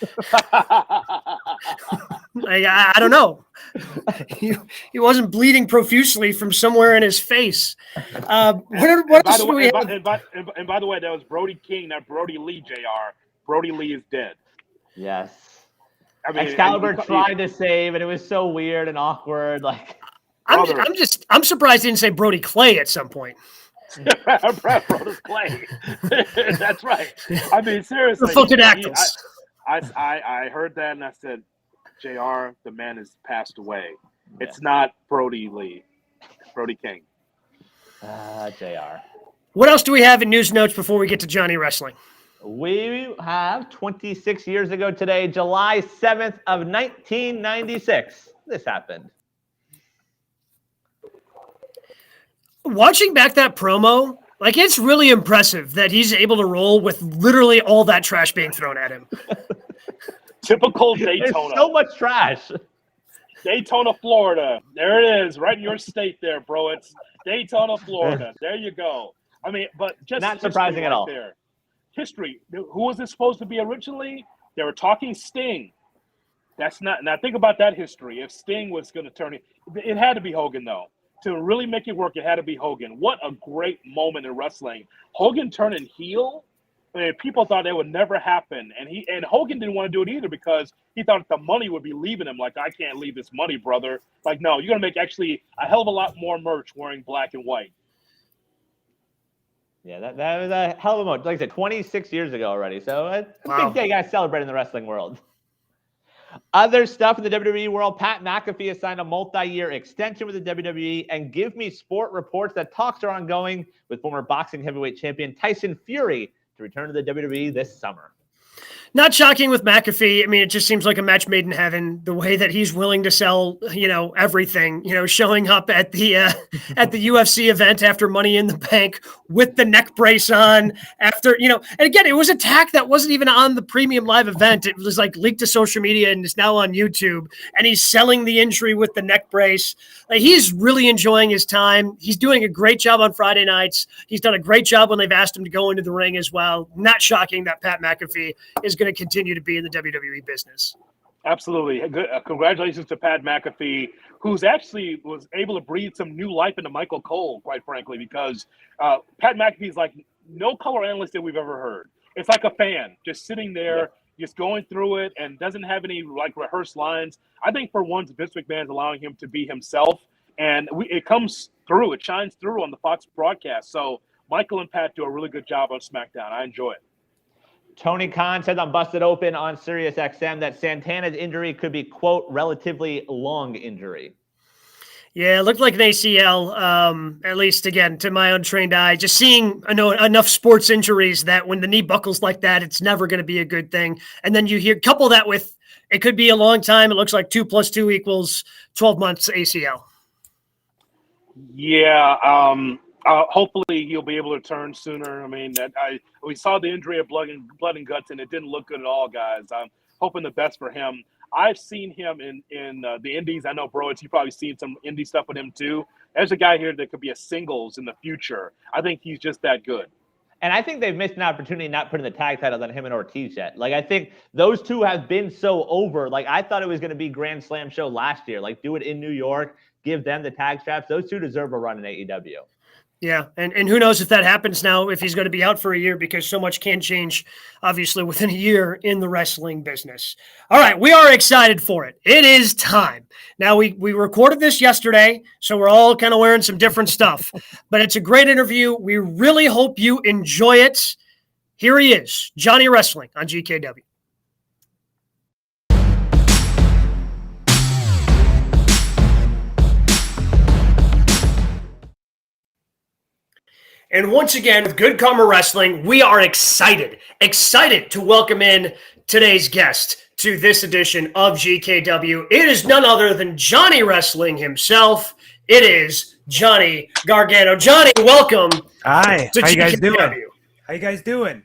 I don't know. He wasn't bleeding profusely from somewhere in his face. What else do we have? And by the way, that was Brody King, not Brody Lee, JR. Brody Lee is dead. Yes. I mean, Excalibur tried to save, and it was so weird and awkward. Like, I'm surprised he didn't say Brody Clay at some point. Brody Clay. That's right. I mean, seriously. I heard that and I said, JR, the man has passed away. Yeah. It's not Brody Lee. It's Brody King. JR. What else do we have in news notes before we get to Johnny Wrestling? We have 26 years ago today, July 7th of 1996. This happened. Watching back that promo, like it's really impressive that he's able to roll with literally all that trash being thrown at him. Typical Daytona. There's so much trash. Daytona, Florida. There it is, right in your state there, bro. It's Daytona, Florida. There you go. I mean, but just not surprising at all. There. History. Who was this supposed to be originally? They were talking Sting. That's not. Now think about that history. If Sting was going to turn it had to be Hogan though. To really make it work, it had to be Hogan. What a great moment in wrestling. Hogan turning heel. I mean, people thought that would never happen, and Hogan didn't want to do it either because he thought the money would be leaving him. Like, I can't leave this money, brother. Like, no, you're gonna make actually a hell of a lot more merch wearing black and white. Yeah, that was a hell of a moment. Like I said, 26 years ago already. So a big day, guys, celebrating the wrestling world. Other stuff in the WWE world, Pat McAfee has signed a multi-year extension with the WWE, and Give Me Sport reports that talks are ongoing with former boxing heavyweight champion Tyson Fury to return to the WWE this summer. Not shocking with McAfee. I mean, it just seems like a match made in heaven. The way that he's willing to sell, everything. Showing up at the UFC event after Money in the Bank with the neck brace on. After and again, it was a tack that wasn't even on the premium live event. It was like leaked to social media and is now on YouTube. And he's selling the injury with the neck brace. Like, he's really enjoying his time. He's doing a great job on Friday nights. He's done a great job when they've asked him to go into the ring as well. Not shocking that Pat McAfee is going to continue to be in the WWE business. Absolutely. Good. Congratulations to Pat McAfee, who's actually was able to breathe some new life into Michael Cole, quite frankly, because Pat McAfee is like no color analyst that we've ever heard. It's like a fan just sitting there, just going through it and doesn't have any like rehearsed lines. I think for once, Vince McMahon's allowing him to be himself, and it comes through. It shines through on the Fox broadcast. So Michael and Pat do a really good job on SmackDown. I enjoy it. Tony Khan said on Busted Open on Sirius XM that Santana's injury could be, quote, relatively long injury. Yeah, it looked like an ACL, at least, again, to my untrained eye. Just seeing, I know, enough sports injuries that when the knee buckles like that, it's never going to be a good thing. And then you couple that with it could be a long time. It looks like 2 + 2 = 12 months ACL. Yeah, hopefully he'll be able to turn sooner. I mean, we saw the injury of blood and guts, and it didn't look good at all, guys. I'm hoping the best for him. I've seen him in the Indies. I know, Broids, you've probably seen some indie stuff with him too. There's a guy here that could be a singles in the future. I think he's just that good. And I think they've missed an opportunity not putting the tag titles on him and Ortiz yet. Like, I think those two have been so over. Like, I thought it was going to be Grand Slam show last year. Like, do it in New York, give them the tag straps. Those two deserve a run in AEW. Yeah, and who knows if that happens now, if he's going to be out for a year, because so much can change, obviously, within a year in the wrestling business. All right, we are excited for it. It is time. Now, we recorded this yesterday, so we're all kind of wearing some different stuff. But it's a great interview. We really hope you enjoy it. Here he is, Johnny Wrestling on GKW. And once again, with Good Karma Wrestling, we are excited to welcome in today's guest to this edition of GKW. It is none other than Johnny Wrestling himself. It is Johnny Gargano. Johnny, welcome. Hi. To How you guys GKW. doing? How you guys doing?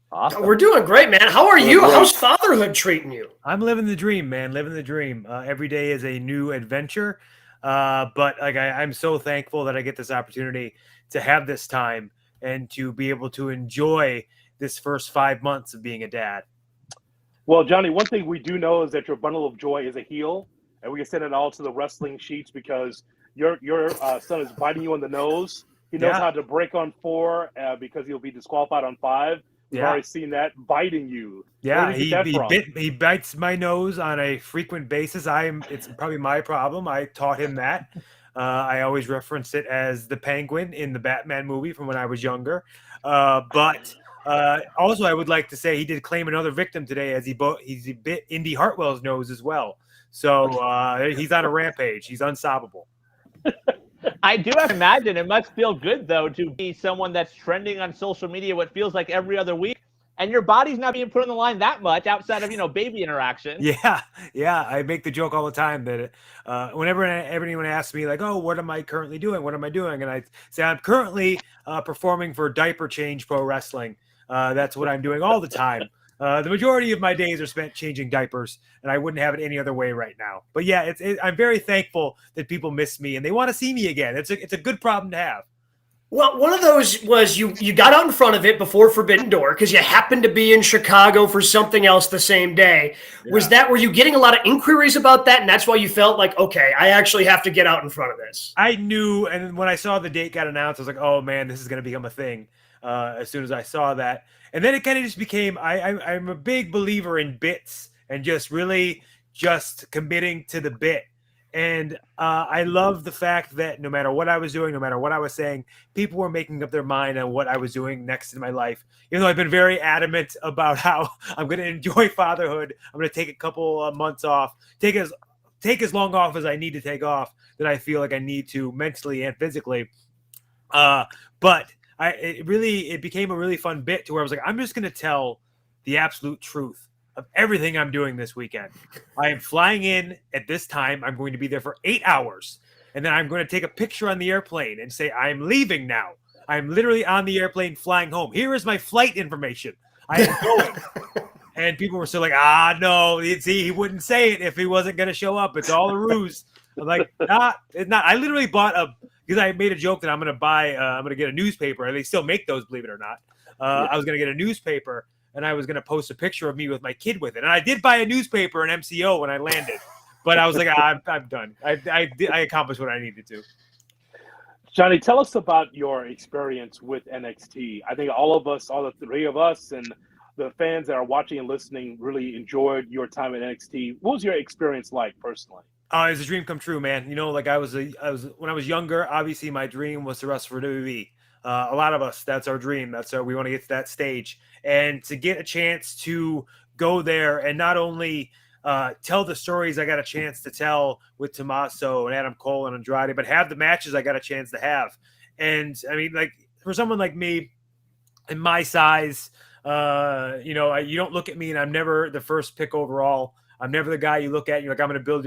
Awesome. We're doing great, man. How are you? How's fatherhood treating you? I'm living the dream, man. Living the dream. Every day is a new adventure. But like I'm so thankful that I get this opportunity to have this time and to be able to enjoy this first 5 months of being a dad. Well, Johnny, one thing we do know is that your bundle of joy is a heel, and we can send it all to the wrestling sheets because your son is biting you on the nose. He knows how to break on 4 because he'll be disqualified on 5. We've already seen that biting you. Yeah, he bites my nose on a frequent basis. It's probably my problem. I taught him that. I always reference it as the Penguin in the Batman movie from when I was younger. But also, I would like to say he did claim another victim today as he bit Indy Hartwell's nose as well. So he's on a rampage. He's unstoppable. I do imagine it must feel good, though, to be someone that's trending on social media what feels like every other week, and your body's not being put on the line that much outside of, baby interaction. Yeah. I make the joke all the time that whenever anyone asks me, like, oh, what am I currently doing? What am I doing? And I say, I'm currently performing for Diaper Change Pro Wrestling. That's what I'm doing all the time. The majority of my days are spent changing diapers, and I wouldn't have it any other way right now. But yeah, I'm very thankful that people miss me and they want to see me again. It's a good problem to have. Well, one of those was you got out in front of it before Forbidden Door because you happened to be in Chicago for something else the same day. Yeah. Were you getting a lot of inquiries about that, and that's why you felt like, okay, I actually have to get out in front of this? I knew, and when I saw the date got announced, I was like, oh man, this is going to become a thing as soon as I saw that. And then it kind of just became, I'm a big believer in bits and just really just committing to the bit. And I love the fact that no matter what I was doing, no matter what I was saying, people were making up their mind on what I was doing next in my life. Even though I've been very adamant about how I'm going to enjoy fatherhood, I'm going to take a couple months off, take as long off as I need to take off that I feel like I need to mentally and physically. But it became a really fun bit to where I was like, I'm just going to tell the absolute truth of everything I'm doing this weekend. I am flying in at this time. I'm going to be there for 8 hours. And then I'm going to take a picture on the airplane and say, I'm leaving now. I'm literally on the airplane flying home. Here is my flight information. I am going. And people were still like, no. See, he wouldn't say it if he wasn't going to show up. It's all a ruse. I'm like, it's not. I literally bought because I made a joke that I'm going to get a newspaper. And they still make those, believe it or not. I was going to get a newspaper. And I was going to post a picture of me with my kid with it. And I did buy a newspaper and MCO when I landed. But I was like, I'm done. I accomplished what I needed to. Johnny, tell us about your experience with NXT. I think all the 3 of us and the fans that are watching and listening really enjoyed your time at NXT. What was your experience like personally? It was a dream come true, man. Like I was when I was younger, obviously my dream was to wrestle for WWE. A lot of us, that's our dream. We want to get to that stage, and to get a chance to go there and not only tell the stories I got a chance to tell with Tommaso and Adam Cole and Andrade, but have the matches I got a chance to have. And I mean, like, for someone like me in my size, you don't look at me and I'm never the first pick overall. I'm never the guy you look at and you're like, I'm going to build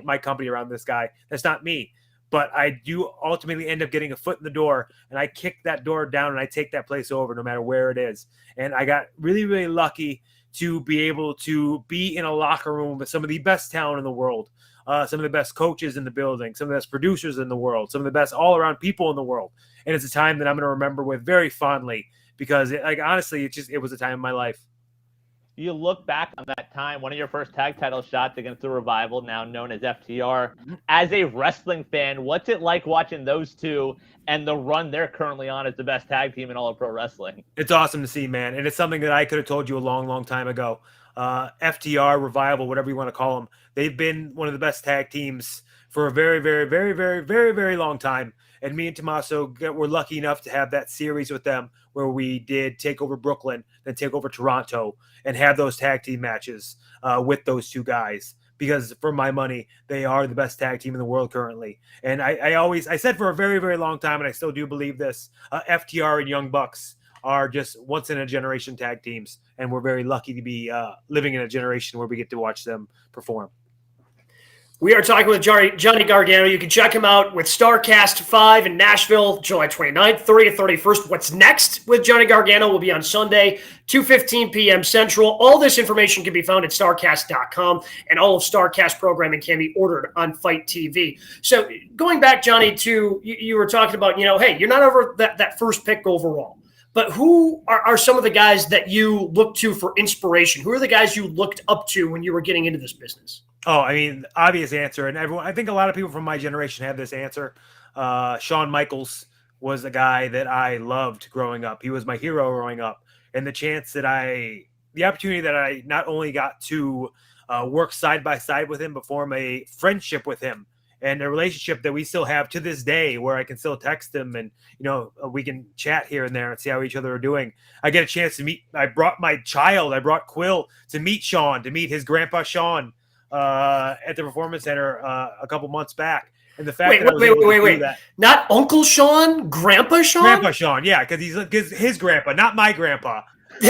my company around this guy. That's not me. But I do ultimately end up getting a foot in the door, and I kick that door down and I take that place over no matter where it is. And I got really, really lucky to be able to be in a locker room with some of the best talent in the world, some of the best coaches in the building, some of the best producers in the world, some of the best all-around people in the world. And it's a time that I'm going to remember with very fondly because, honestly, it was a time in my life. You look back on that time, one of your first tag title shots against the Revival, now known as FTR. As a wrestling fan, what's it like watching those two and the run they're currently on as the best tag team in all of pro wrestling? It's awesome to see, man. And it's something that I could have told you a long, long time ago. FTR, Revival, whatever you want to call them, they've been one of the best tag teams for a very, very, very, very, very, very long time. And me and Tommaso were lucky enough to have that series with them where we did take over Brooklyn, then take over Toronto, and have those tag team matches with those two guys. Because for my money, they are the best tag team in the world currently. And I said for a very, very long time, and I still do believe this, FTR and Young Bucks are just once-in-a-generation tag teams. And we're very lucky to be living in a generation where we get to watch them perform. We are talking with Johnny Gargano. You can check him out with StarCast 5 in Nashville, July 29th, 30th, 31st. What's next with Johnny Gargano will be on Sunday, 2:15 p.m. Central. All this information can be found at StarCast.com, and all of StarCast programming can be ordered on Fight TV. So going back, Johnny, to you were talking about, hey, you're not over that first pick overall. But who are some of the guys that you look to for inspiration? Who are the guys you looked up to when you were getting into this business? Oh, I mean, obvious answer. And I think a lot of people from my generation have this answer. Shawn Michaels was a guy that I loved growing up. He was my hero growing up. And the opportunity that I not only got to work side by side with him, but form a friendship with him and a relationship that we still have to this day where I can still text him and, we can chat here and there and see how each other are doing. I get a chance to I brought Quill to meet Shawn, to meet his grandpa Shawn at the Performance Center a couple months back. And the fact wait. Not Uncle Shawn, Grandpa Shawn? Grandpa Shawn, yeah, because his grandpa, not my grandpa. He's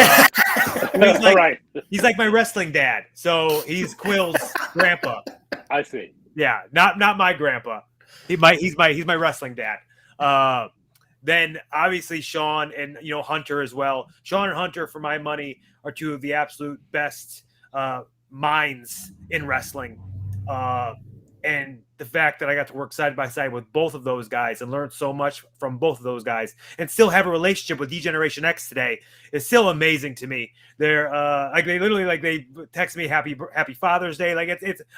like my wrestling dad. So he's Quill's grandpa. I see. Yeah, not my grandpa. He's my wrestling dad. Then obviously Shawn and Hunter as well. Shawn and Hunter, for my money, are two of the absolute best minds in wrestling. And the fact that I got to work side by side with both of those guys and learn so much from both of those guys and still have a relationship with D-Generation X today is still amazing to me. They're they text me happy Father's Day.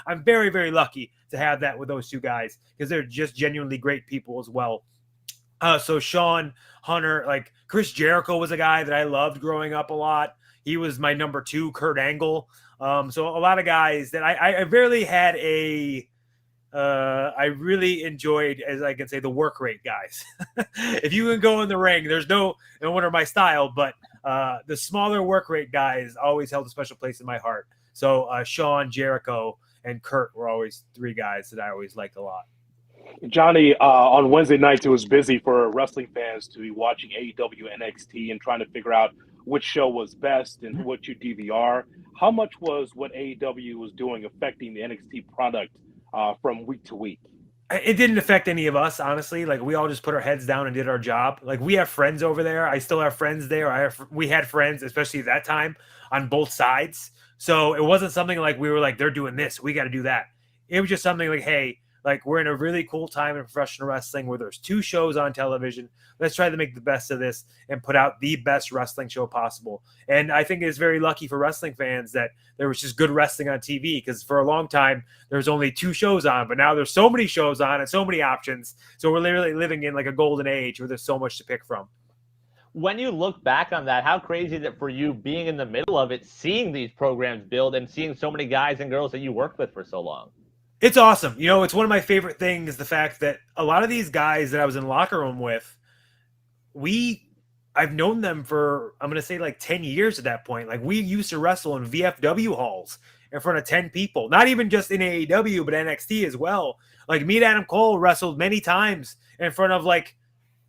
I'm very, very lucky to have that with those two guys because they're just genuinely great people as well. So Shawn, Hunter, Chris Jericho was a guy that I loved growing up a lot. He was my number 2, Kurt Angle. So a lot of guys that I rarely had I really enjoyed, as I can say, the work rate guys. If you can go in the ring, there's no wonder my style, but the smaller work rate guys always held a special place in my heart. So Shawn, Jericho, and Kurt were always 3 guys that I always liked a lot. Johnny, on Wednesday nights, it was busy for wrestling fans to be watching AEW NXT and trying to figure out which show was best and what you DVR. How much was what AEW was doing affecting the NXT product from week to week? It didn't affect any of us, honestly. We all just put our heads down and did our job. We have friends over there. I still have friends there. We had friends, especially at that time, on both sides. So it wasn't something we were they're doing this, we got to do that. It was just something hey, we're in a really cool time in professional wrestling where there's 2 shows on television. Let's try to make the best of this and put out the best wrestling show possible. And I think it's very lucky for wrestling fans that there was just good wrestling on TV because for a long time, there was only 2 shows on, but now there's so many shows on and so many options. So we're literally living in a golden age where there's so much to pick from. When you look back on that, how crazy is it for you being in the middle of it, seeing these programs build and seeing so many guys and girls that you worked with for so long? It's awesome. It's one of my favorite things, the fact that a lot of these guys that I was in the locker room with, I've known them for, I'm going to say like 10 years at that point. Like we used to wrestle in VFW halls in front of 10 people, not even just in AEW, but NXT as well. Like me and Adam Cole wrestled many times in front of like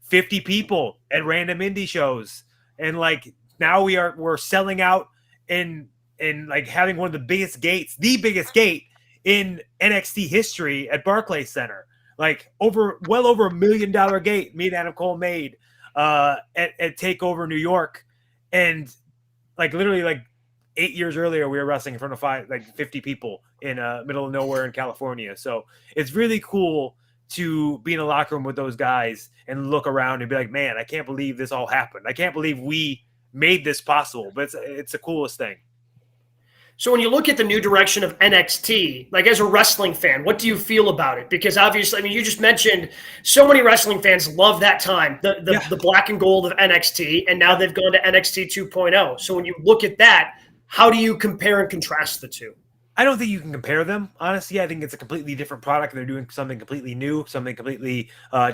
50 people at random indie shows. And like now we're selling out and like having one of the biggest gates, the biggest gate in NXT history at Barclays Center. Like well over $1 million gate me and Adam Cole made at TakeOver New York. And like literally like 8 years earlier, we were wrestling in front of 50 people in middle of nowhere in California. So it's really cool to be in a locker room with those guys and look around and be like, man, I can't believe this all happened. I can't believe we made this possible, but it's the coolest thing. So when you look at the new direction of NXT, like as a wrestling fan, what do you feel about it? Because obviously, I mean, you just mentioned so many wrestling fans love that time, the black and gold of NXT, and now they've gone to NXT 2.0. So when you look at that, how do you compare and contrast the two? I don't think you can compare them. Honestly, I think it's a completely different product. They're doing something completely new, something completely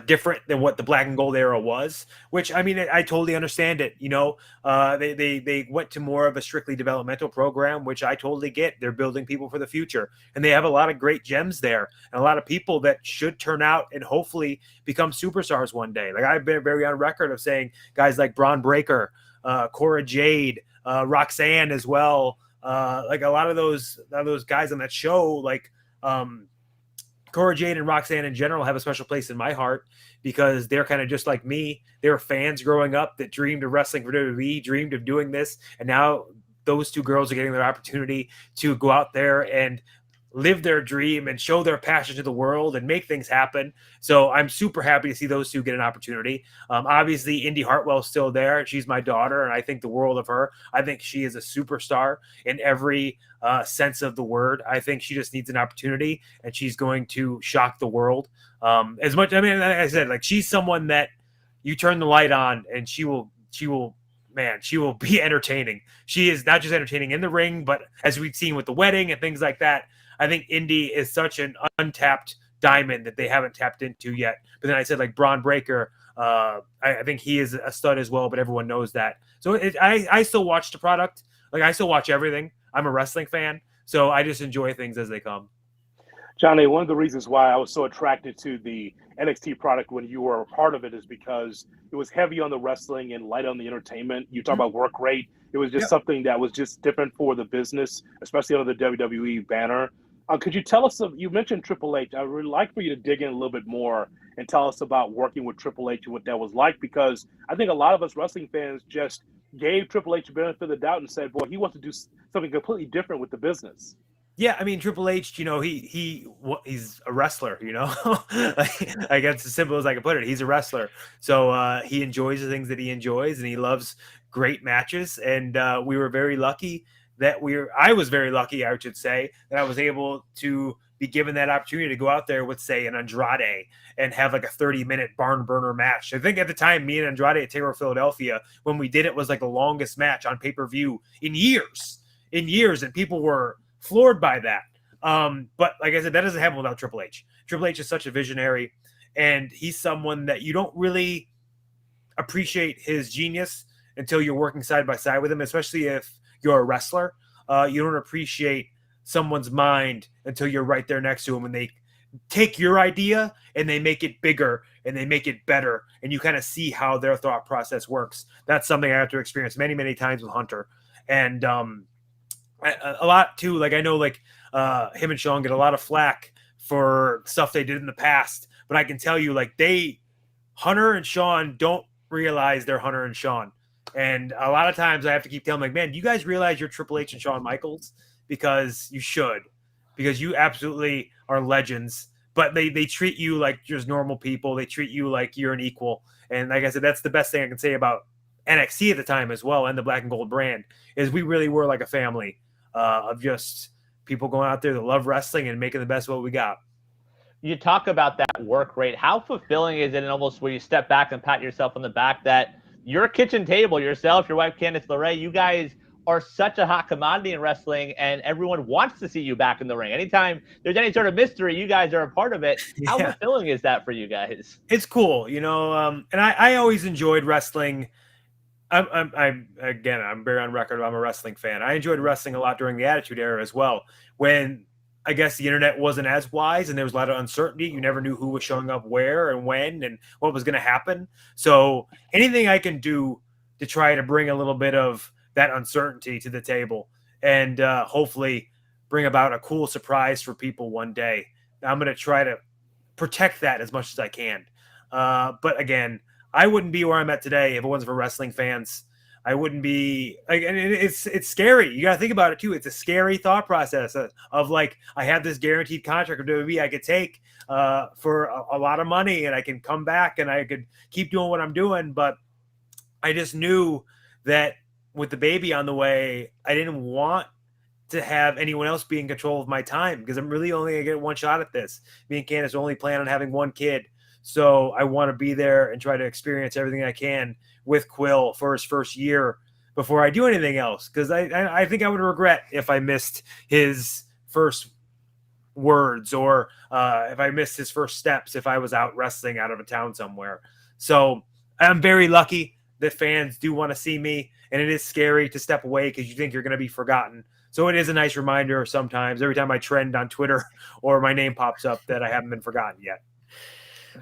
different than what the black and gold era was, which, I mean, I totally understand it. You know, they went to more of a strictly developmental program, which I totally get. They're building people for the future, and they have a lot of great gems there and a lot of people that should turn out and hopefully become superstars one day. Like I've been very on record of saying guys like Braun Breaker, Cora Jade, Roxanne as well. Like a lot of those guys on that show, like Cora Jade and Roxanne in general have a special place in my heart because they're kind of just like me. They were fans growing up that dreamed of wrestling for WWE, dreamed of doing this. And now those two girls are getting their opportunity to go out there and live their dream and show their passion to the world and make things happen. So I'm super happy to see those two get an opportunity. Obviously, Indy Hartwell's still there. She's my daughter, and I think the world of her. I think she is a superstar in every sense of the word. I think she just needs an opportunity, and she's going to shock the world. As much, I mean, like I said, like she's someone that you turn the light on, and she will be entertaining. She is not just entertaining in the ring, but as we've seen with the wedding and things like that. I think Indy is such an untapped diamond that they haven't tapped into yet. But then I said like Braun Breaker, I think he is a stud as well, but everyone knows that. So I still watch the product. Like I still watch everything. I'm a wrestling fan, so I just enjoy things as they come. Johnny, one of the reasons why I was so attracted to the NXT product when you were a part of it is because it was heavy on the wrestling and light on the entertainment. You talk about work rate. It was just something that was just different for the business, especially under the WWE banner. Could you tell us, you mentioned Triple H. I would really like for you to dig in a little bit more and tell us about working with Triple H and what that was like, because I think a lot of us wrestling fans just gave Triple H the benefit of the doubt and said, boy, he wants to do something completely different with the business. Yeah, I mean, Triple H, you know, he's a wrestler, you know, like that's as simple as I can put it. He's a wrestler. So he enjoys the things that he enjoys, and he loves great matches. And we were very lucky I was very lucky, I should say, that I was able to be given that opportunity to go out there with, say, an Andrade and have like a 30-minute barn burner match. I think at the time, me and Andrade at TakeOver Philadelphia, when we did it, was like the longest match on pay-per-view in years, and people were floored by that. But like I said, that doesn't happen without Triple H. Triple H is such a visionary, and he's someone that you don't really appreciate his genius until you're working side by side with him, especially if you're a wrestler. You don't appreciate someone's mind until you're right there next to him, and they take your idea and they make it bigger and they make it better, and you kind of see how their thought process works. That's something I have to experience many, many times with Hunter. And a lot too, like I know like him and Sean get a lot of flack for stuff they did in the past, but I can tell you like Hunter and Sean don't realize they're Hunter and Sean. And a lot of times I have to keep telling them, like, man, do you guys realize you're Triple H and Shawn Michaels? Because you should, because you absolutely are legends, but they treat you like just normal people. They treat you like you're an equal. And like I said, that's the best thing I can say about NXT at the time as well. And the black and gold brand is we really were like a family of just people going out there that love wrestling and making the best of what we got. You talk about that work rate. How fulfilling is it, and almost where you step back and pat yourself on the back, that your kitchen table, yourself, your wife, Candice LeRae, you guys are such a hot commodity in wrestling, and everyone wants to see you back in the ring. Anytime there's any sort of mystery, you guys are a part of it. How fulfilling is that for you guys? It's cool, and I always enjoyed wrestling. I'm very on record. I'm a wrestling fan. I enjoyed wrestling a lot during the Attitude Era as well, when I guess the internet wasn't as wise and there was a lot of uncertainty. You never knew who was showing up where and when and what was going to happen. So anything I can do to try to bring a little bit of that uncertainty to the table and hopefully bring about a cool surprise for people one day, I'm going to try to protect that as much as I can. But again, I wouldn't be where I'm at today if it wasn't for wrestling fans. I wouldn't be like, and it's scary. You got to think about it too. It's a scary thought process of like, I have this guaranteed contract with WWE I could take for a lot of money, and I can come back and I could keep doing what I'm doing. But I just knew that with the baby on the way, I didn't want to have anyone else be in control of my time, because I'm really only going to get one shot at this. Me and Candace only plan on having one kid. So I want to be there and try to experience everything I can with Quill for his first year before I do anything else. Because I think I would regret if I missed his first words or if I missed his first steps if I was out wrestling out of a town somewhere. So I'm very lucky that fans do want to see me, and it is scary to step away because you think you're going to be forgotten. So it is a nice reminder sometimes every time I trend on Twitter or my name pops up that I haven't been forgotten yet.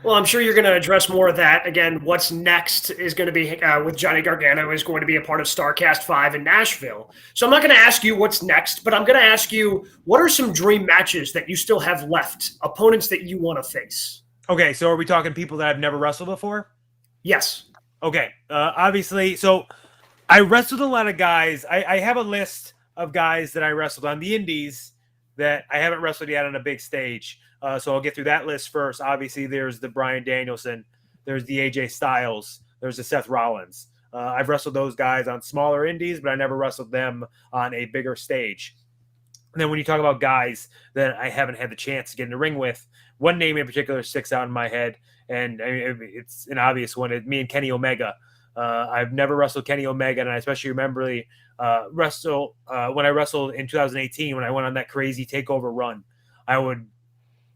Well, I'm sure you're going to address more of that. Again, what's next is going to be with Johnny Gargano is going to be a part of StarCast 5 in Nashville. So I'm not going to ask you what's next, but I'm going to ask you, what are some dream matches that you still have left, opponents that you want to face? Okay, so are we talking people that I've never wrestled before? Yes. Okay, obviously. So I wrestled a lot of guys. I have a list of guys that I wrestled on the indies that I haven't wrestled yet on a big stage. So I'll get through that list first. Obviously, there's the Bryan Danielson, there's the AJ Styles, there's the Seth Rollins. I've wrestled those guys on smaller indies, but I never wrestled them on a bigger stage. And then when you talk about guys that I haven't had the chance to get in the ring with, one name in particular sticks out in my head, and it's an obvious one. It's me and Kenny Omega. I've never wrestled Kenny Omega, and I especially remember when I wrestled in 2018 when I went on that crazy takeover run.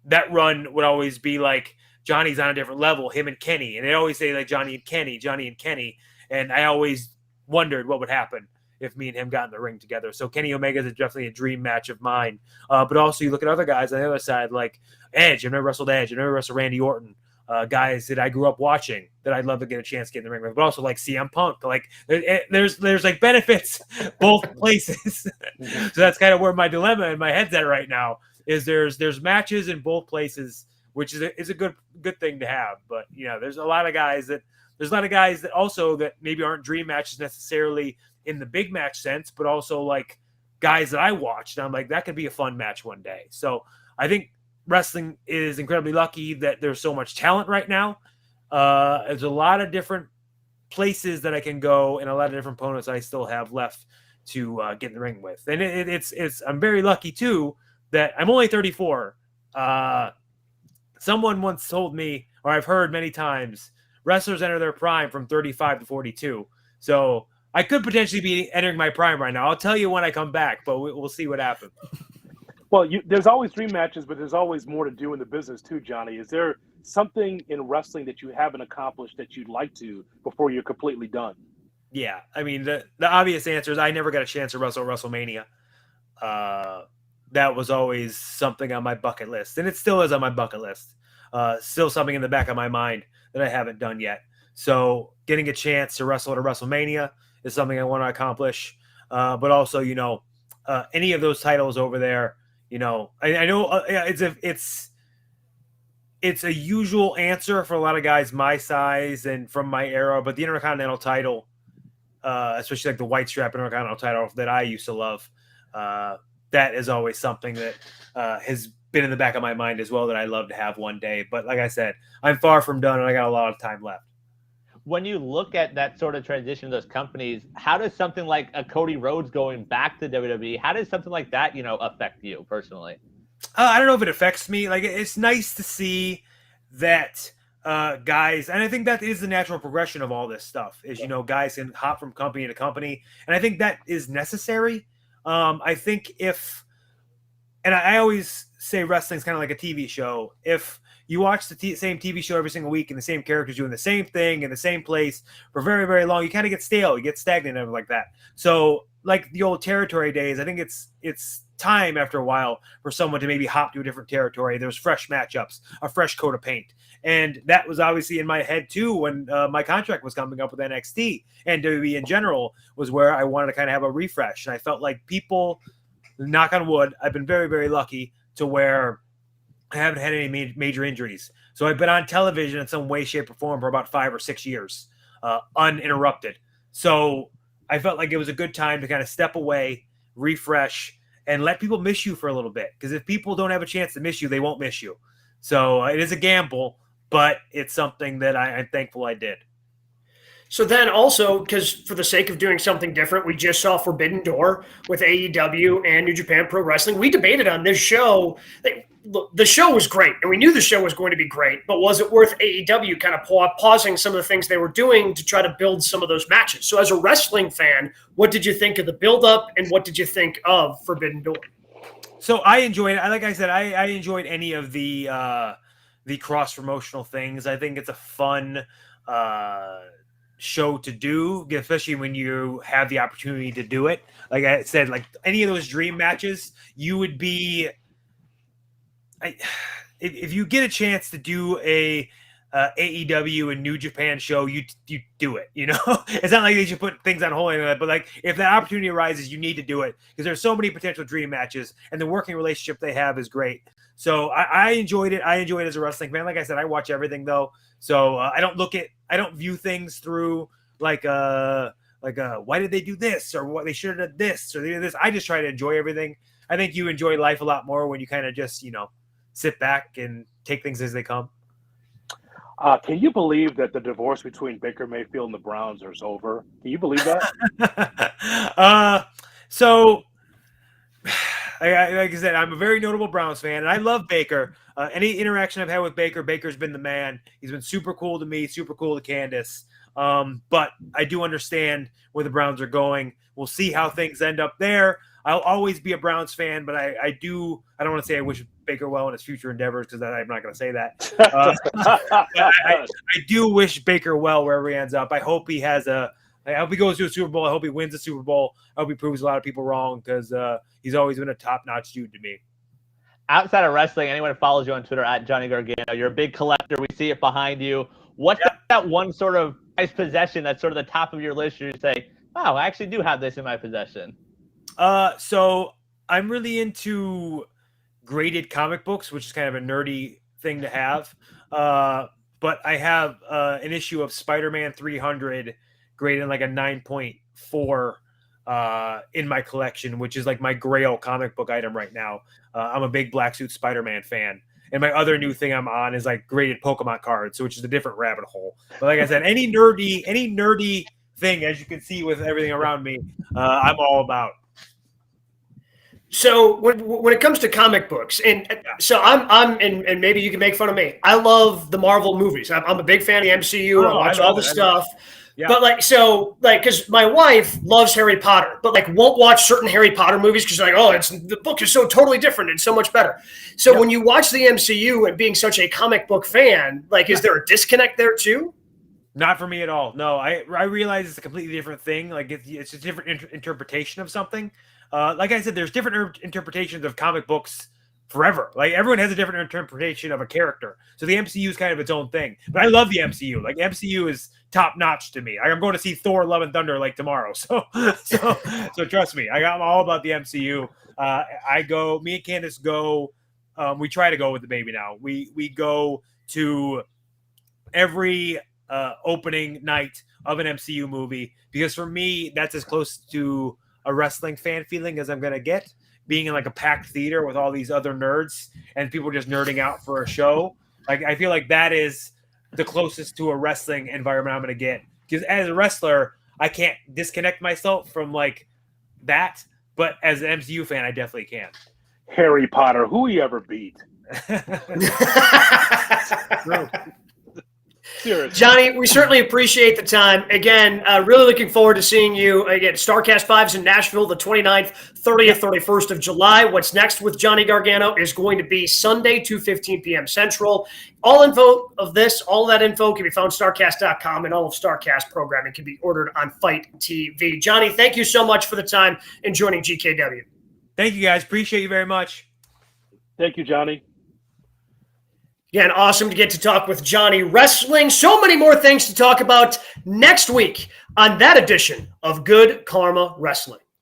That run would always be like Johnny's on a different level, him and Kenny. And they always say like Johnny and Kenny. And I always wondered what would happen if me and him got in the ring together. So Kenny Omega is definitely a dream match of mine. But also you look at other guys on the other side, like Edge. I've never wrestled Edge. I've never wrestled Randy Orton. Guys that I grew up watching that I'd love to get a chance to get in the ring with, but also like CM Punk. Like there's like benefits both places. So that's kind of where my dilemma in my head's at right now. Is there's matches in both places, which is a good thing to have. But there's a lot of guys that also that maybe aren't dream matches necessarily in the big match sense, but also like guys that I watched. And I'm like, that could be a fun match one day. So I think wrestling is incredibly lucky that there's so much talent right now. There's a lot of different places that I can go and a lot of different opponents I still have left to get in the ring with. And it's I'm very lucky too that I'm only 34. Someone once told me, or I've heard many times, wrestlers enter their prime from 35 to 42. So I could potentially be entering my prime right now. I'll tell you when I come back, but we'll see what happens. Well, there's always dream matches, but there's always more to do in the business too, Johnny. Is there something in wrestling that you haven't accomplished that you'd like to before you're completely done? Yeah, I mean, the obvious answer is I never got a chance to wrestle WrestleMania. That was always something on my bucket list, and it still is on my bucket list. Still something in the back of my mind that I haven't done yet. So getting a chance to wrestle at a WrestleMania is something I want to accomplish. But also, any of those titles over there, I know it's a usual answer for a lot of guys my size and from my era, but the Intercontinental title, especially like the white strap Intercontinental title that I used to love, that is always something that has been in the back of my mind as well that I love to have one day. But like I said, I'm far from done and I got a lot of time left. When you look at that sort of transition of those companies, how does something like a Cody Rhodes going back to WWE, how does something like that, affect you personally? I don't know if it affects me. Like, it's nice to see that guys, and I think that is the natural progression of all this stuff. Is guys can hop from company to company, and I think that is necessary. I think and I always say wrestling's kind of like a TV show. If you watch the same TV show every single week and the same characters doing the same thing in the same place for very, very long, you kind of get stale, you get stagnant, and like that. So, like the old territory days, I think it's time after a while for someone to maybe hop to a different territory. There's fresh matchups, a fresh coat of paint. And that was obviously in my head too when my contract was coming up with NXT, and WWE in general was where I wanted to kind of have a refresh. And I felt like people, knock on wood, I've been very, very lucky to where I haven't had any major injuries. So I've been on television in some way, shape, or form for about 5 or 6 years, uninterrupted. So I felt like it was a good time to kind of step away, refresh, and let people miss you for a little bit. Because if people don't have a chance to miss you, they won't miss you. So it is a gamble, but it's something that I'm thankful I did. So then also, because for the sake of doing something different, we just saw Forbidden Door with AEW and New Japan Pro Wrestling. We debated on this show. Look, the show was great, and we knew the show was going to be great, but was it worth AEW kind of pausing some of the things they were doing to try to build some of those matches? So as a wrestling fan, what did you think of the build-up, and what did you think of Forbidden Door? So I enjoyed it. Like I said, I enjoyed any of the cross-promotional things. I think it's a fun show to do, especially when you have the opportunity to do it. Like I said, like any of those dream matches, you would be if you get a chance to do a AEW and New Japan show, you do it. It's not like they should put things on hold, but like if that opportunity arises, you need to do it because there's so many potential dream matches, and the working relationship they have is great. So I enjoyed it. I enjoy it as a wrestling fan. Like I said, I watch everything though, so I don't view things through like why did they do this or what they should have done this or they did this. I just try to enjoy everything. I think you enjoy life a lot more when you kind of just sit back and take things as they come. Can you believe that the divorce between Baker Mayfield and the Browns is over? Can you believe that? So, like I said, I'm a very notable Browns fan, and I love Baker. Any interaction I've had with Baker, Baker's been the man. He's been super cool to me, super cool to Candace. But I do understand where the Browns are going. We'll see how things end up there. I'll always be a Browns fan, but I don't want to say I wish Baker well in his future endeavors because I'm not going to say that. I do wish Baker well wherever he ends up. I hope he goes to a Super Bowl. I hope he wins the Super Bowl. I hope he proves a lot of people wrong because he's always been a top-notch dude to me. Outside of wrestling, anyone who follows you on Twitter at Johnny Gargano, you're a big collector. We see it behind you. What's that one sort of nice possession that's sort of the top of your list? You say, wow, I actually do have this in my possession. So I'm really into graded comic books, which is kind of a nerdy thing to have. But I have an issue of Spider-Man 300 graded like a 9.4 in my collection, which is like my grail comic book item right now. I'm a big Black Suit Spider-Man fan. And my other new thing I'm on is like graded Pokemon cards, which is a different rabbit hole. But like I said, any nerdy thing, as you can see with everything around me, I'm all about. So when it comes to comic books, and so and maybe you can make fun of me. I love the Marvel movies. I'm a big fan of the MCU. I watch all the stuff. Yeah. But because my wife loves Harry Potter, but won't watch certain Harry Potter movies because the book is so totally different and so much better. So when you watch the MCU and being such a comic book fan, is there a disconnect there too? Not for me at all. No, I realize it's a completely different thing. Like it's a different interpretation of something. Like I said, there's different interpretations of comic books forever. Like everyone has a different interpretation of a character. So the MCU is kind of its own thing. But I love the MCU. Like MCU is top notch to me. I'm going to see Thor: Love and Thunder tomorrow. So trust me, I'm all about the MCU. Me and Candace go. We try to go with the baby now. We go to every opening night of an MCU movie because for me that's as close to a wrestling fan feeling as I'm gonna get, being in a packed theater with all these other nerds and people just nerding out for a show. I feel like that is the closest to a wrestling environment I'm gonna get, because as a wrestler I can't disconnect myself from that, but as an MCU fan I definitely can. Harry Potter, who he ever beat? Seriously. Johnny, we certainly appreciate the time. Again, really looking forward to seeing you again. StarCast 5 is in Nashville the 29th, 30th, 31st of July. What's next with Johnny Gargano is going to be Sunday, 2:15 p.m. Central. All info of this, all of that info can be found at StarCast.com, and all of StarCast programming can be ordered on Fight TV. Johnny, thank you so much for the time and joining GKW. Thank you, guys. Appreciate you very much. Thank you, Johnny. Again, awesome to get to talk with Johnny Wrestling. So many more things to talk about next week on that edition of Good Karma Wrestling.